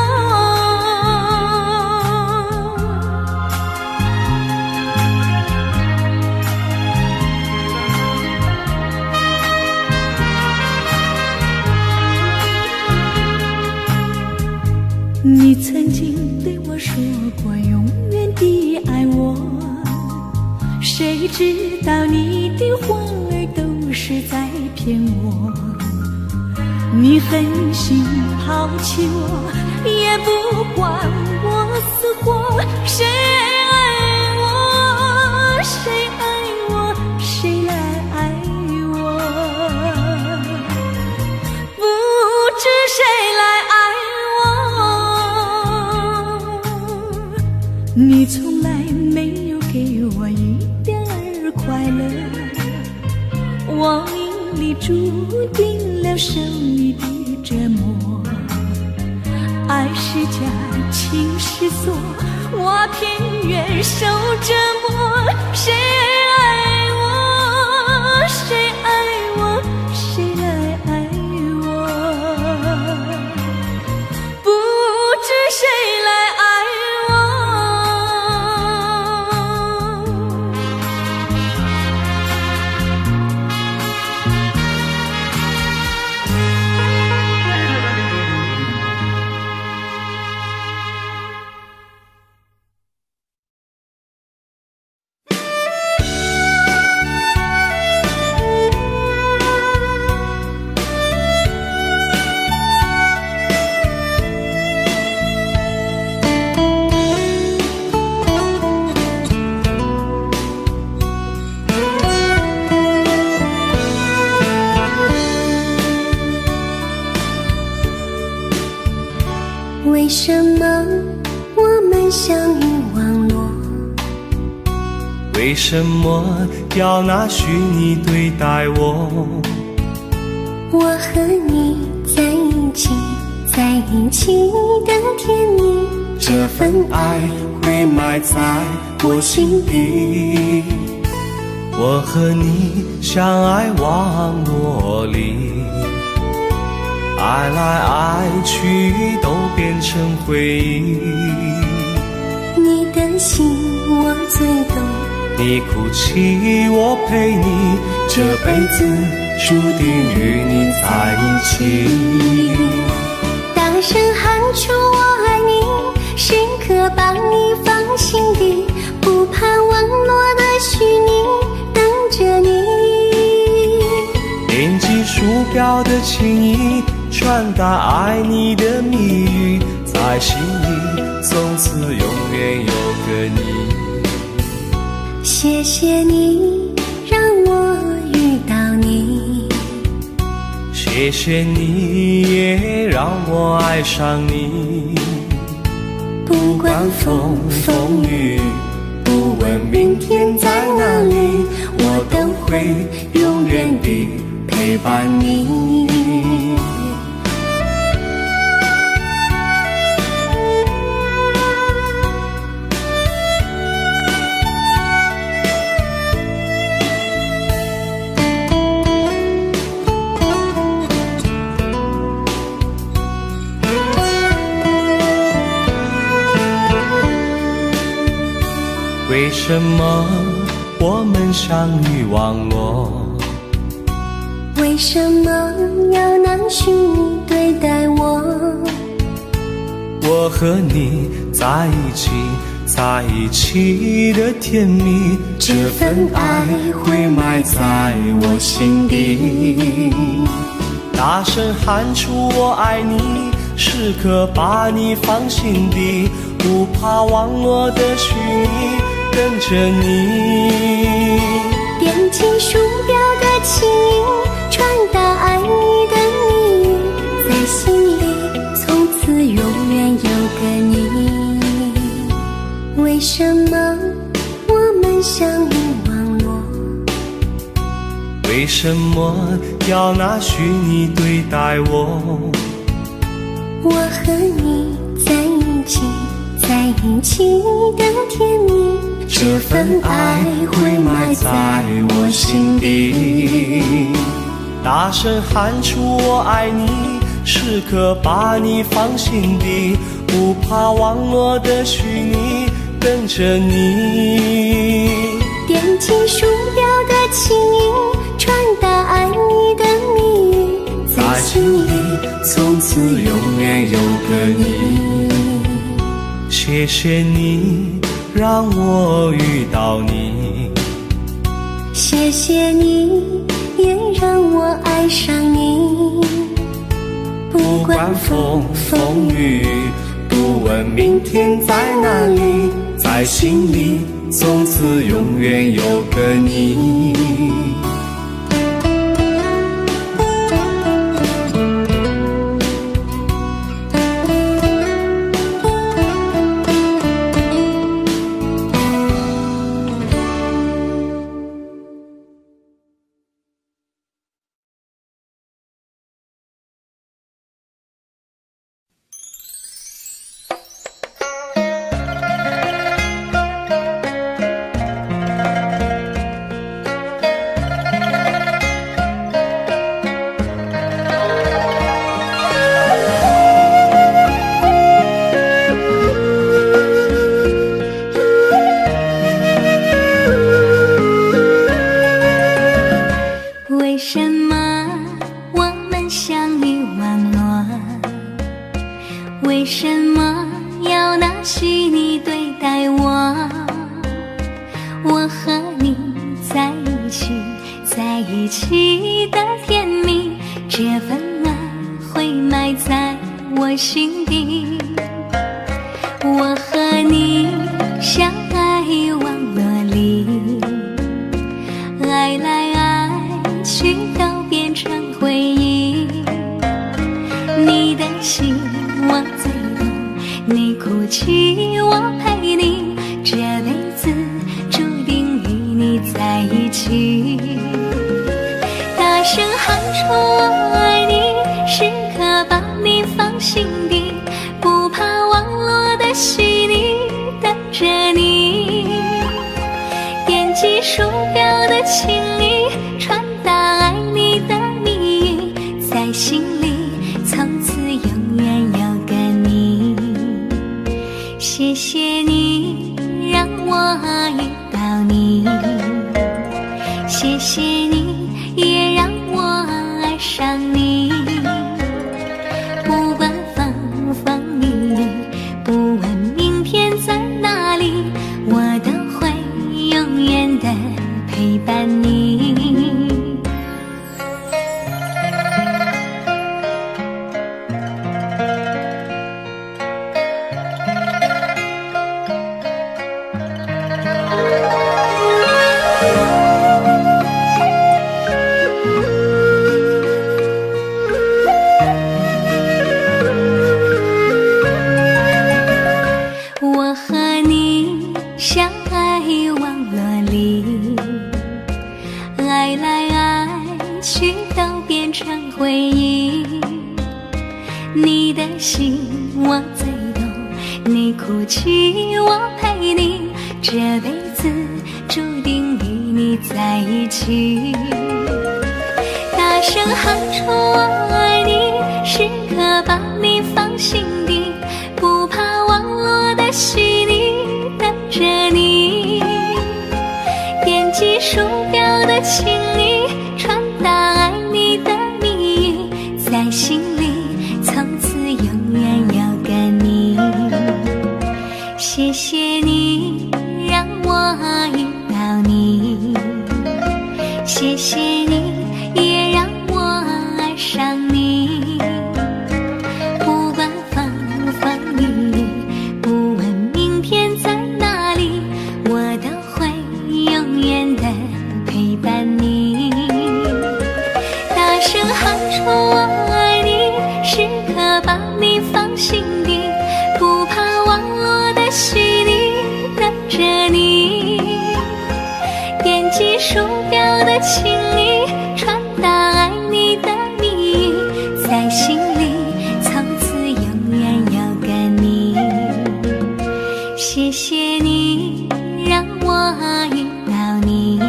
F: 你曾经对我说过永远的爱我，谁知道你的话儿都是在骗我。你狠心抛弃我，也不管我死活。谁爱我，谁爱我，谁来爱我？不知谁来爱我。你从来没有给我一点儿快乐，我命里注定了受你的折磨。爱是假，情是错，我偏愿受折磨。谁爱我，谁爱我，谁来爱我？不知谁来爱
B: 为什么我们相遇网络？
E: 为什么要拿虚拟对待我？
B: 我和你在一起，在一起的甜蜜，
E: 这份爱会埋在我心底。我和你相爱网络里，爱来爱去都变成回忆。
B: 你的心我最懂，
E: 你哭泣我陪你，这辈子注定与你在一起。
B: 大声喊出我爱你，时刻把你放心底，不怕网络的虚拟，等着你。
E: 点击鼠标的情意，传达爱你的蜜语，在心里从此永远有个你。
B: 谢谢你让我遇到你，
E: 谢谢你也让我爱上你。
B: 不管风风雨，
E: 不问明天在哪里，我都会永远地陪伴你。为什么我们相遇网络？
B: 为什么要拿虚拟对待我？
E: 我和你在一起，在一起的甜蜜，这份爱会埋在我心底。大声喊出我爱你，时刻把你放心底，不怕网络的虚拟，跟着你。
B: 点击鼠标的情音，传达爱你的蜜语，在心里从此永远有个你。为什么我们相遇网络？
E: 为什么要拿虚拟对待我？
B: 我和你在一起，在一起的甜蜜，
E: 这份爱会埋在我心底。大声喊出我爱你，时刻把你放心底，不怕网络的虚拟，跟着你。
B: 点击鼠标的情音，传达爱你的蜜语，
E: 在心里从此永远有个你。
D: 谢谢你让我遇到你，
G: 谢谢你也让我爱上你。
D: 不管风风雨雨，不问明天在哪里，在心里从此永远有个你。
F: 为什么我们相遇网络？为什么要拿虚拟对待我？我和你在一起，在一起的甜蜜，这份爱会埋在我心底。我和你相爱网络里，爱来爱去都变成回忆。你的心我最懂，你哭泣我陪你，这辈子注定与你在一起。大声喊出我爱你，时刻把你放心底，不怕网络的虚拟等着你。点击鼠标的情谊，传达爱你的蜜语，在心里从此永远有个你。谢谢你让我遇到你，谢谢你也让我爱上你。不管风风雨雨，不问明天在哪里，我都会永远的陪伴你。我和你相爱网络里，爱来爱去都变成回忆。你的心我最懂，你哭泣我陪你，这辈子注定与你在一起。大声喊出我爱你，时刻把你放心底，不怕网络的虚拟等着你。点击鼠标的情谊，传达爱你的蜜语，在心里从此永远有个你。谢谢你让我遇到你，谢谢你也让我爱上你。不管风风雨雨，不问明天在哪里，我都会永远的陪伴你。大声喊出我爱你，时刻把你放心底，不怕网络的虚拟等着你。点击鼠标的情谊，传达爱你的蜜语，在心里从此永远有个你。谢谢你让我遇到你，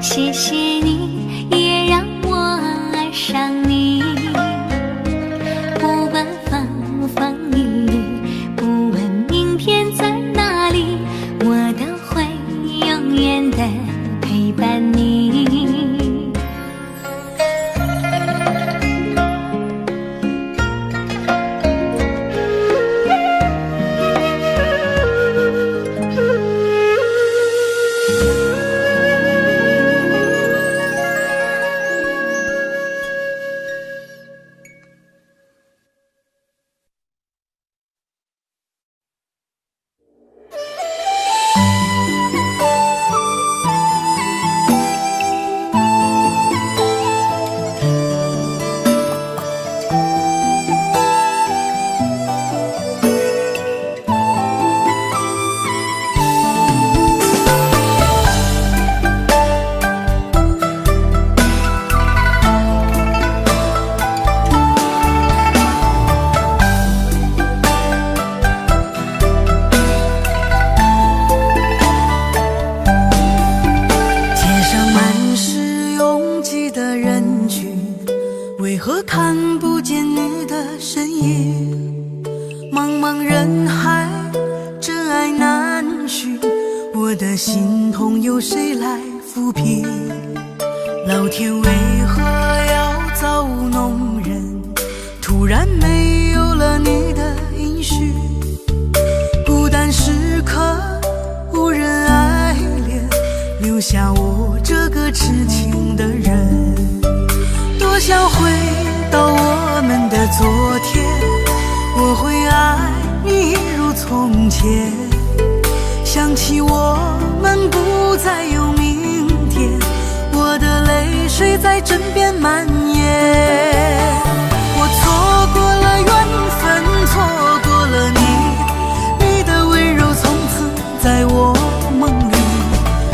F: 谢谢你也让我爱上你。不管风风雨雨，不问明天在哪里，我都会永远的陪伴你。可看不见你的身影，茫茫人海，真爱难寻，我的心痛由谁来抚平？老天为何要造物弄人？突然没有了你的音讯，孤单时刻无人爱怜，留下我这个痴情的人。多想回到我们的昨天，我会爱你如从前。想起我们不再有明天，我的泪水在枕边蔓延。我错过了缘分，错过了你，你的温柔从此在我梦里。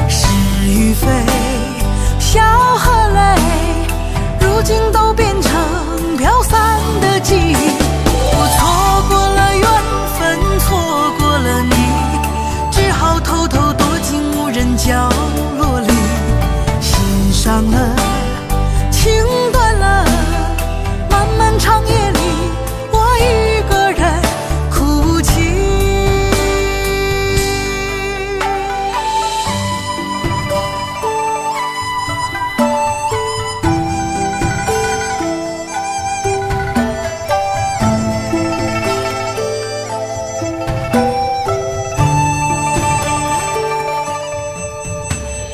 F: 是与非，笑和泪，如今都变成飘散的记忆。我错过了缘分，错过了你，只好偷偷躲进无人角落里。心伤了，情断了，漫漫长夜里，我一个人哭泣。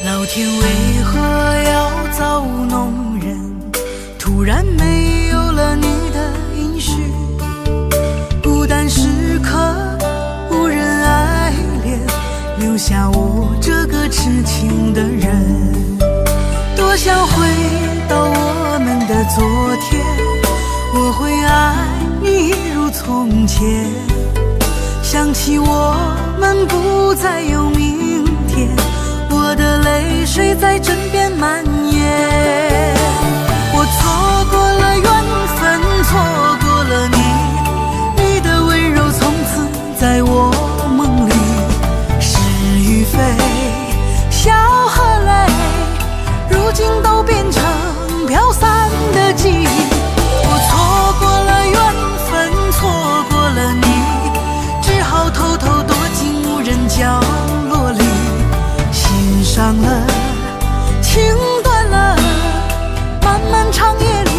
F: 老天为何要造物弄人？突然没有了你的音讯，孤单时刻无人爱怜，留下我这个痴情的人。多想回到我们的昨天，我会爱你如从前。想起我们不再有明天，我的泪水在枕边蔓延。我错过了缘分，错过了你，你的温柔从此在我梦里。是与非，笑和泪，如今都变成飘散的记忆。我错过了缘分，错过了你，只好偷偷躲进无人角落里。心伤了，情断了，漫漫长夜里，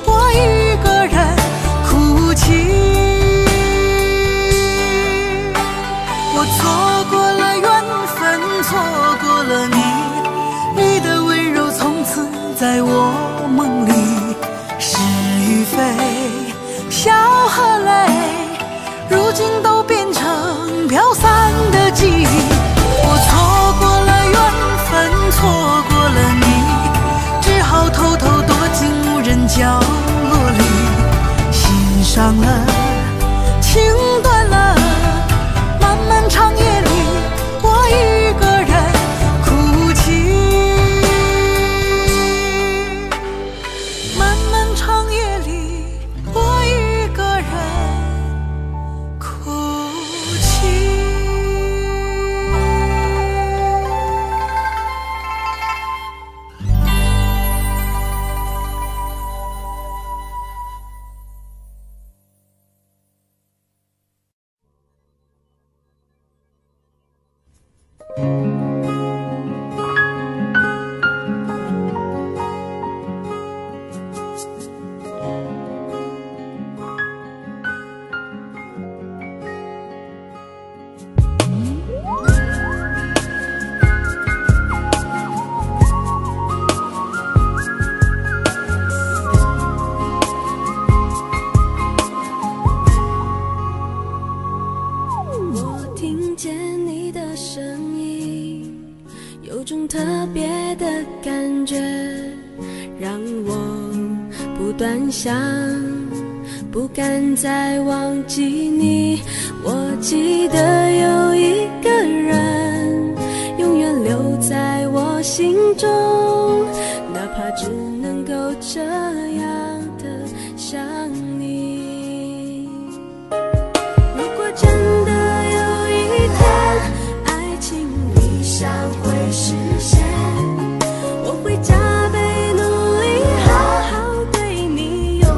F: 我一个人哭泣。我错过了缘分，错过了你，你的温柔从此在我梦里。是与非，笑和泪，如今都变成飘散的记忆。我错过了缘分，错过了你，只好偷偷躲进无人角落里。心伤了，情断了，漫漫长夜里，我一个人哭泣。漫漫长夜里，我一个人哭泣。
B: 特别的感觉，让我不断想，不敢再忘记你。我记得有一个人，永远留在我心中，哪怕只能够这样的想你。如果真的有一天，爱情理想会实现，我会加倍努力，好好对你，永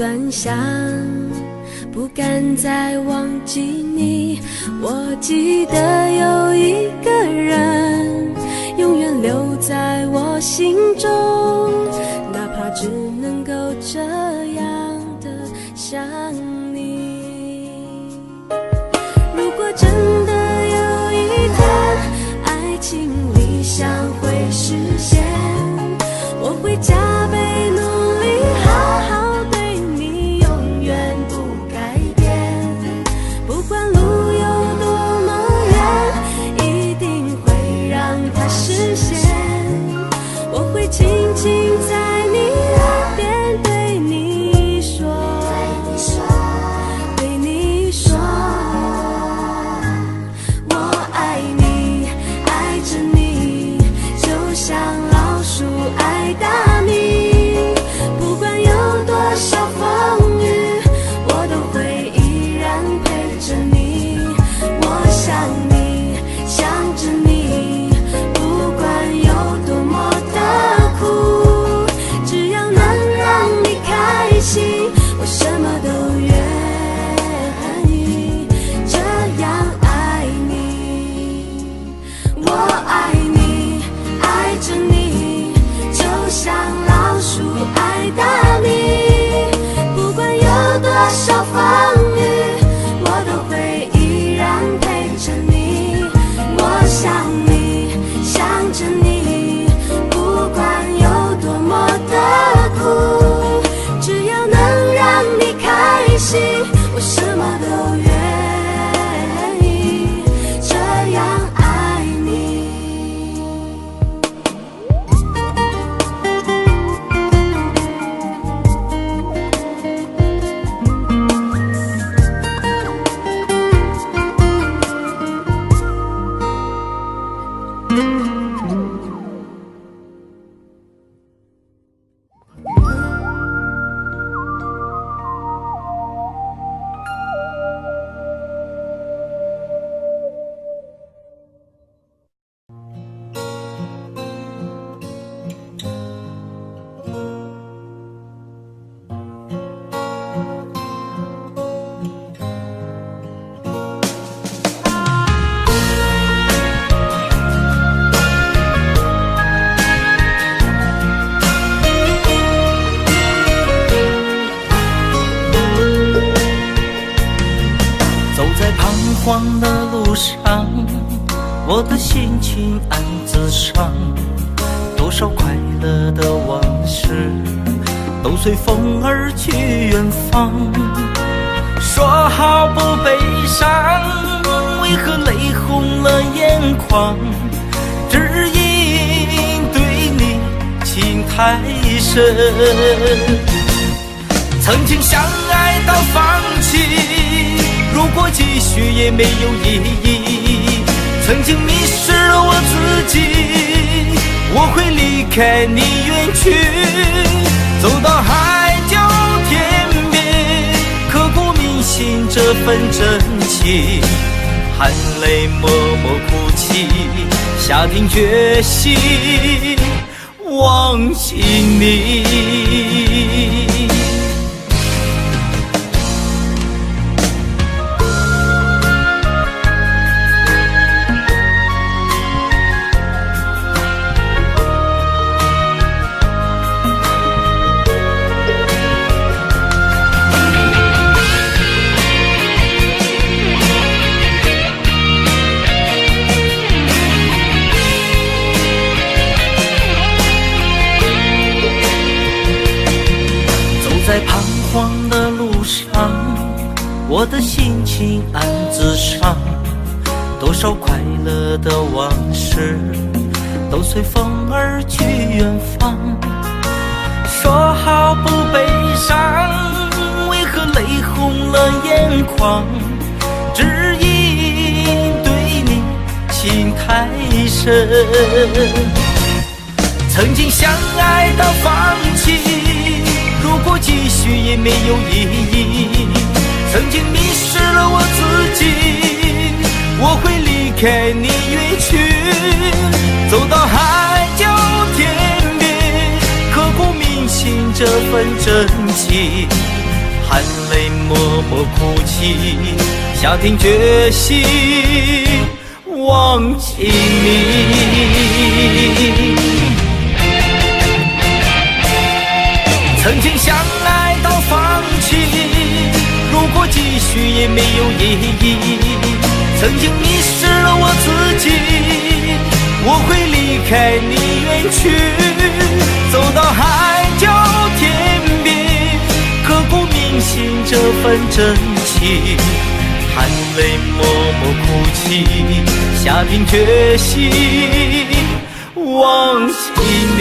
B: 端详，不敢再忘记你。我记得有一个人永远留在我心中，哪怕只能够这样的想你。如果真的有一天爱情理想会实现，我会加倍努力，好好对你，永远不改变。不管路有多么远，一定会让它实现。我会轻轻在你耳边对你说，对你说，我爱你，爱着你，就像老鼠爱大米。不管有多少风雨，我都会依然陪着你。我想你，想着你，不管有多么的苦，只要能让你开心，我什么都愿意这样爱你。我爱你，爱着你，就像老鼠爱大米。不管有多少风雨，我都会依然陪着你。我想你，想着你，不管有多么的苦，只要能让你开心，我什么都愿意这样爱你。
C: 走在彷徨的路上，我的心情暗自伤。多少快乐的往事都随风而去远方。说好不悲伤，为何泪红了眼眶？只因对你情太深。曾经相爱到放弃，如果继续也没有意义。曾经迷失了我自己，我会离开你远去，走到海角天边，刻骨铭心这份真情，含泪默默哭泣，下定决心忘记你。在彷徨的路上，我的心情暗自伤。多少快乐的往事都随风而去远方。说好不悲伤，为何泪红了眼眶？只因对你情太深。曾经相爱到放弃，如果继续也没有意义。曾经迷失了我自己，我会离开你远去，走到海角天边，刻骨铭心这份真情，默哭泣，下定决心忘记你。曾经相爱到放弃，如果继续也没有意义。曾经迷失了我自己，我会离开你远去，走到海角天边，刻骨铭心这份真情，含泪默默哭泣，下定决心忘记你。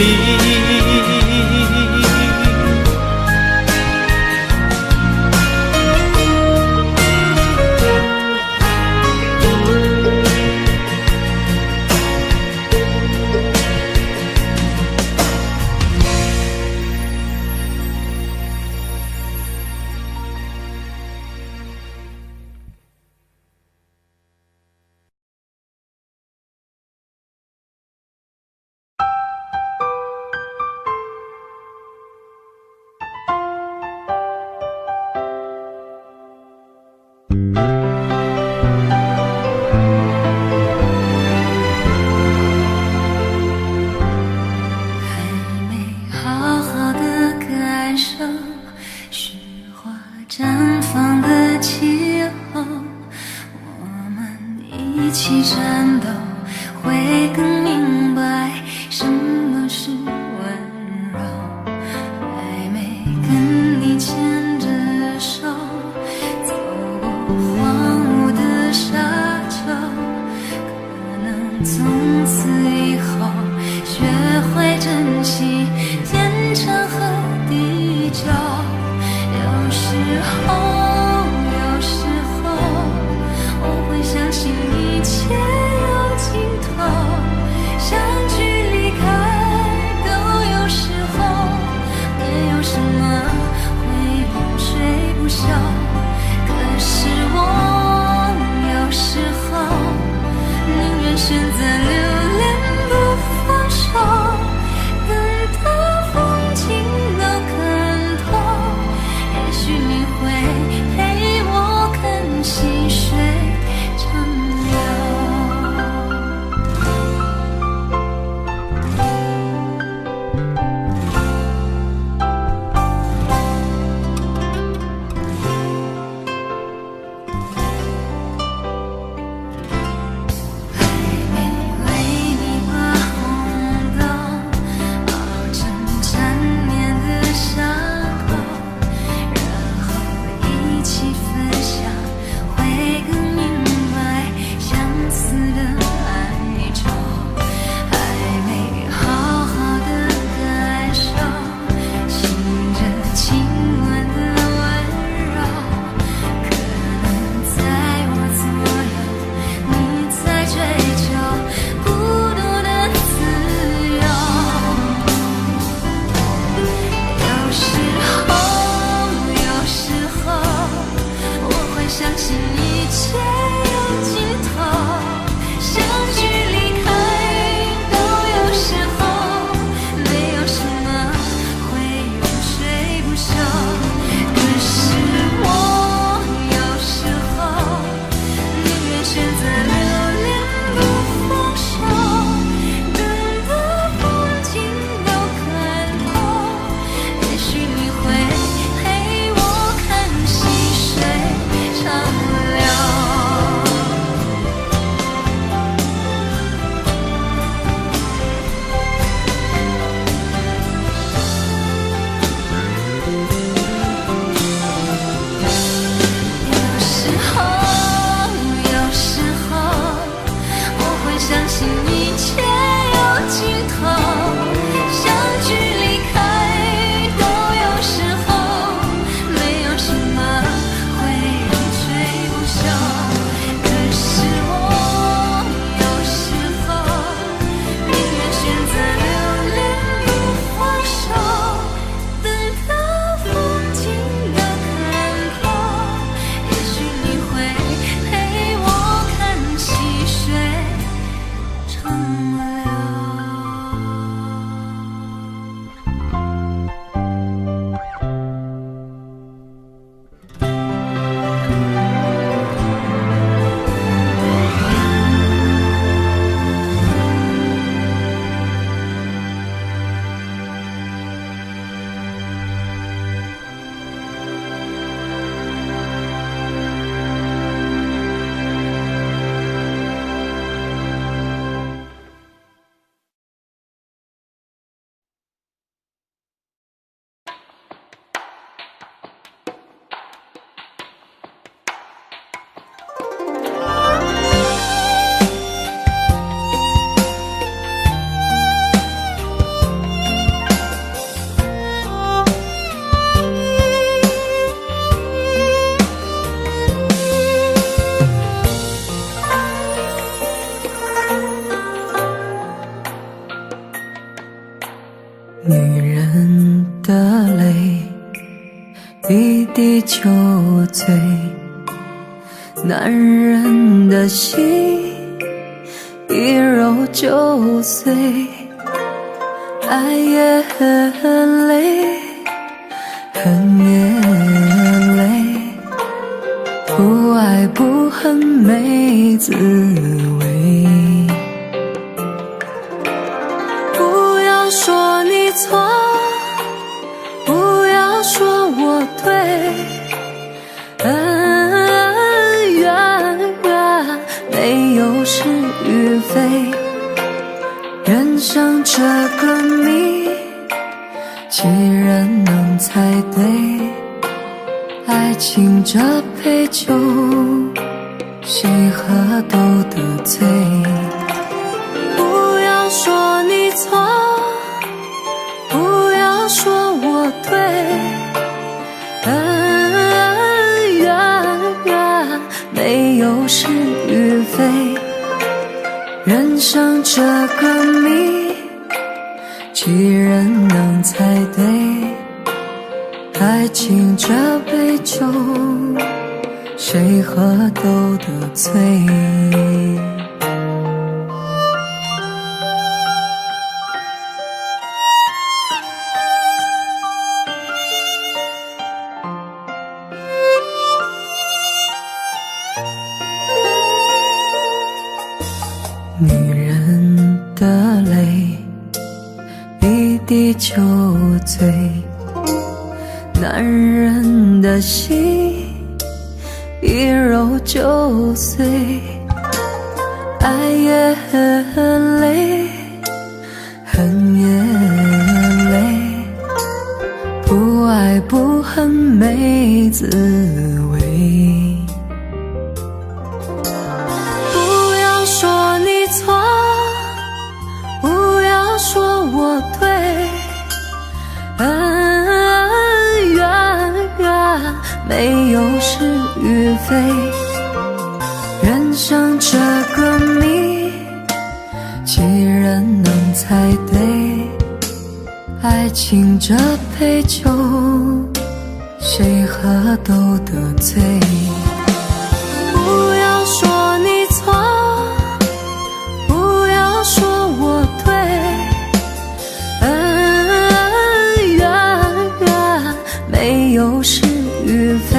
B: 会
C: 酒醉，男人的心一揉就碎，爱也很累，恨也累，不爱不恨没滋味。不要说你错，不要说我对，恩怨没有是与非，人生这个谜，几人能猜对？爱情这杯酒，谁喝都得醉。不要说你错，不要说我对，恩怨没有是与非，人生这个谜，几人能猜对？爱情这杯酒，谁喝都得醉。女人的泪，一滴就醉，男人的心一揉就碎，爱也很累，恨也累，不爱不恨没滋味。不要说你错，不要说我对，恩怨没有是与非，人生这个谜，几人能猜对？爱情这杯酒，谁喝都得醉。不要说你错，不要说我对，恩怨没有是与非，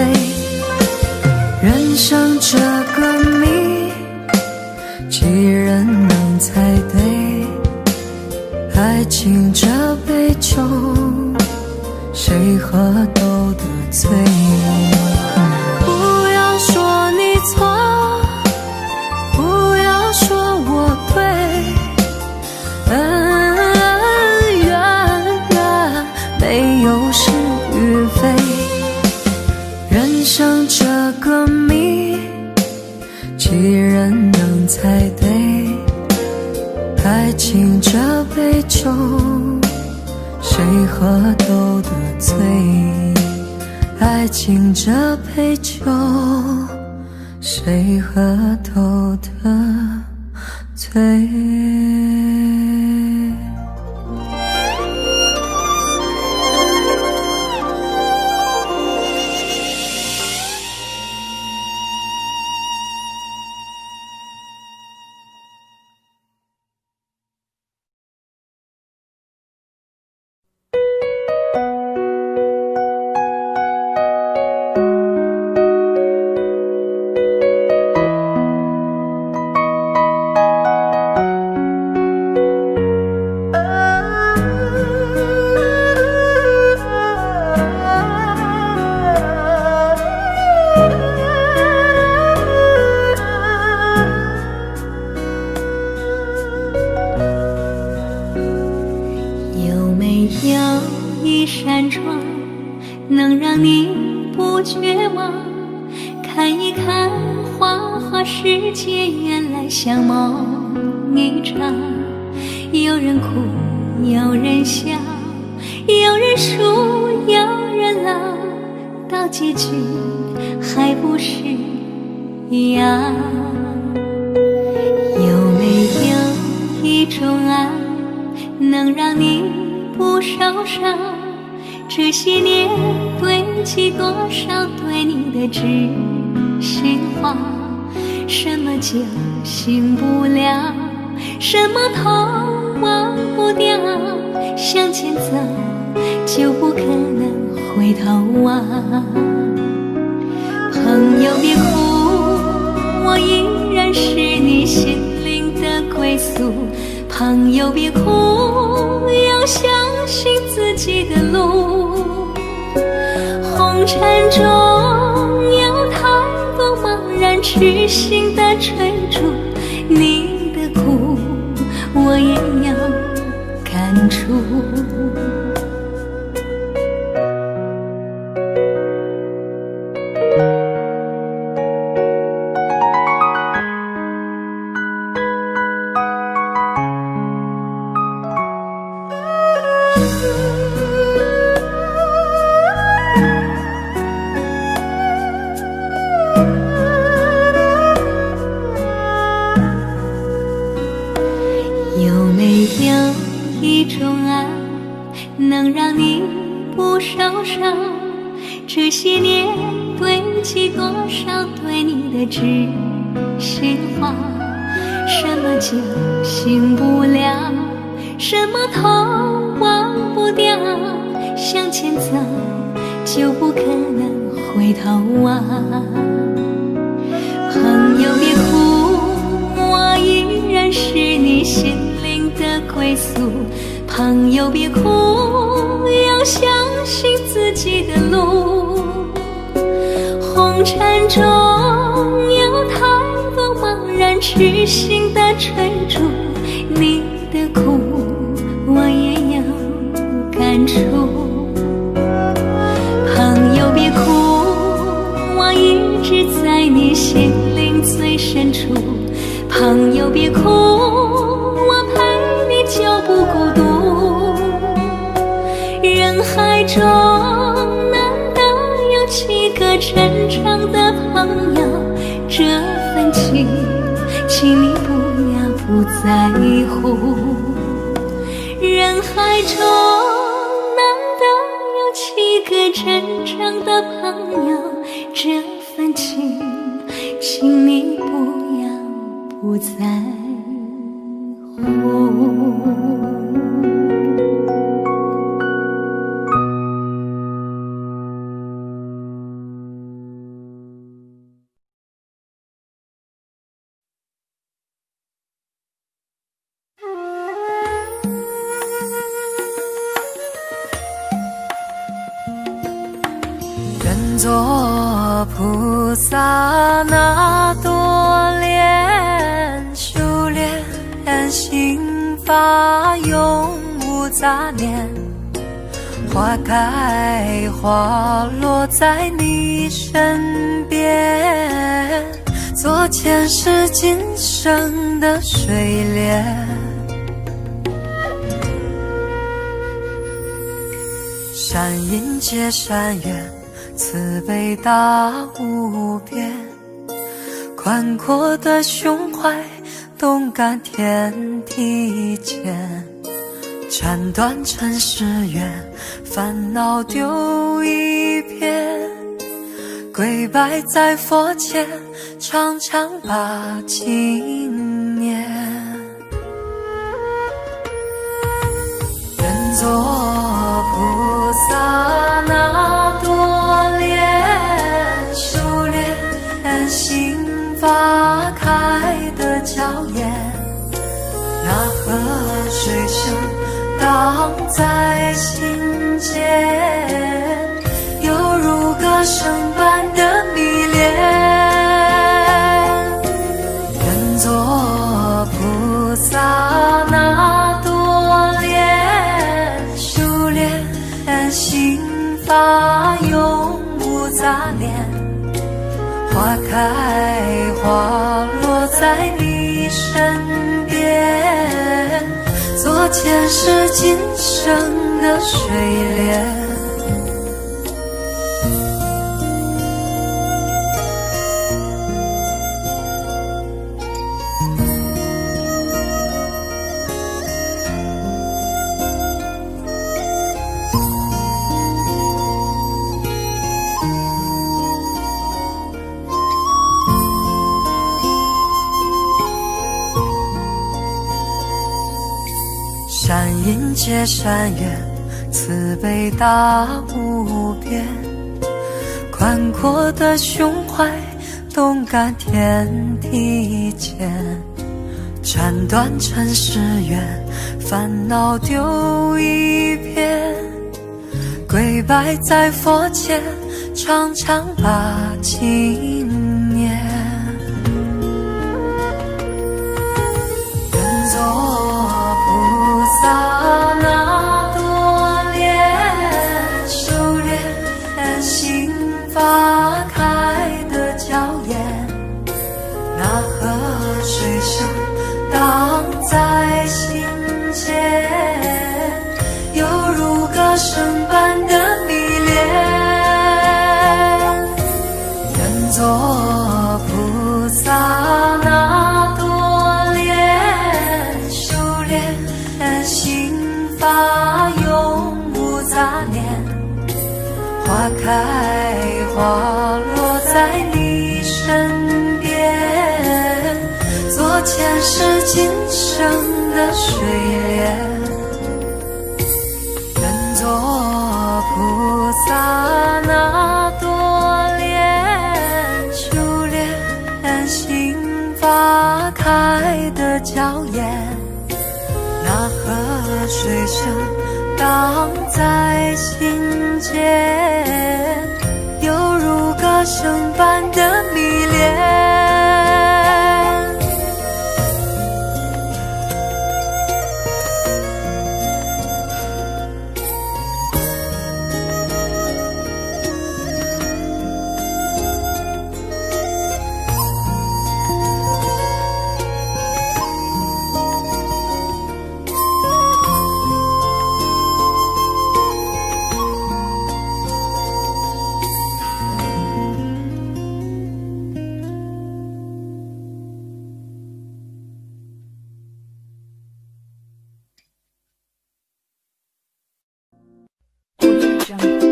C: 人生这个谜，几人能猜对？爱情这杯酒，谁喝都得醉。不要说你错，不要说我对，恩怨没有是与非，人生这个谜，几人能猜对？爱情这杯酒，谁喝都得醉。爱情这杯酒，谁喝都得醉。
F: 能让你不绝望，看一看花花世界，原来像梦一场。有人哭，有人笑，有人输，有人老，到结局还不是一样。有没有一种爱，能让你不受伤？这些年堆积多少对你的知心话，什么叫醒不了，什么痛忘不掉，向前走就不可能回头啊。朋友别哭，我依然是你心灵的归宿。朋友别哭，要相信自己的路。红尘中有太多茫然痴心的追逐，你的苦我也要感触。有没有一种爱能让你不受伤？这些年堆积多少对你的知心话，什么叫醒不了，什么痛忘不掉，向前走就不可能回头啊。朋友别哭，我依然是你心灵的归宿。朋友别哭，要相信自己的路。红尘中有太多茫然痴心的追逐，你的苦我也要感触。朋友别哭，我一直在你心灵最深处。朋友别哭，我陪你就不孤独。人海中难得有几个真正的朋友，这份情请你不要不在乎。人海中难得有几个真正的朋友，这份情请你不要不在乎。
C: 愿做菩萨那朵莲，修炼心法永无杂念，花开花落在你身边，做前世今生的水莲。善因结善缘，慈悲大无边，宽阔的胸怀，动感天地间，斩断尘世缘，烦恼丢一片，跪拜在佛前，常常把经念。愿做菩萨那朵莲，修炼心法开的娇艳，那河水声荡在心间，犹如歌声般的迷恋。愿做菩萨那朵莲，修炼心法永无杂念，花开花落在你身边，做前世今生的水莲。界山岳，慈悲大无边，宽阔的胸怀，动感天地间，斩断尘世缘，烦恼丢一边，跪拜在佛前，常常把经念。愿做菩萨那多莲，修炼心法开的娇艳，那河水声荡在心间，犹如歌声般的迷恋。愿做菩萨那多莲，修炼心法永无杂念，花开花落在你身边，做前世今生的水莲。愿做菩萨那多莲，修炼心法开的娇艳，那河水声荡在心间，犹如歌声般的迷恋。
F: Jungle.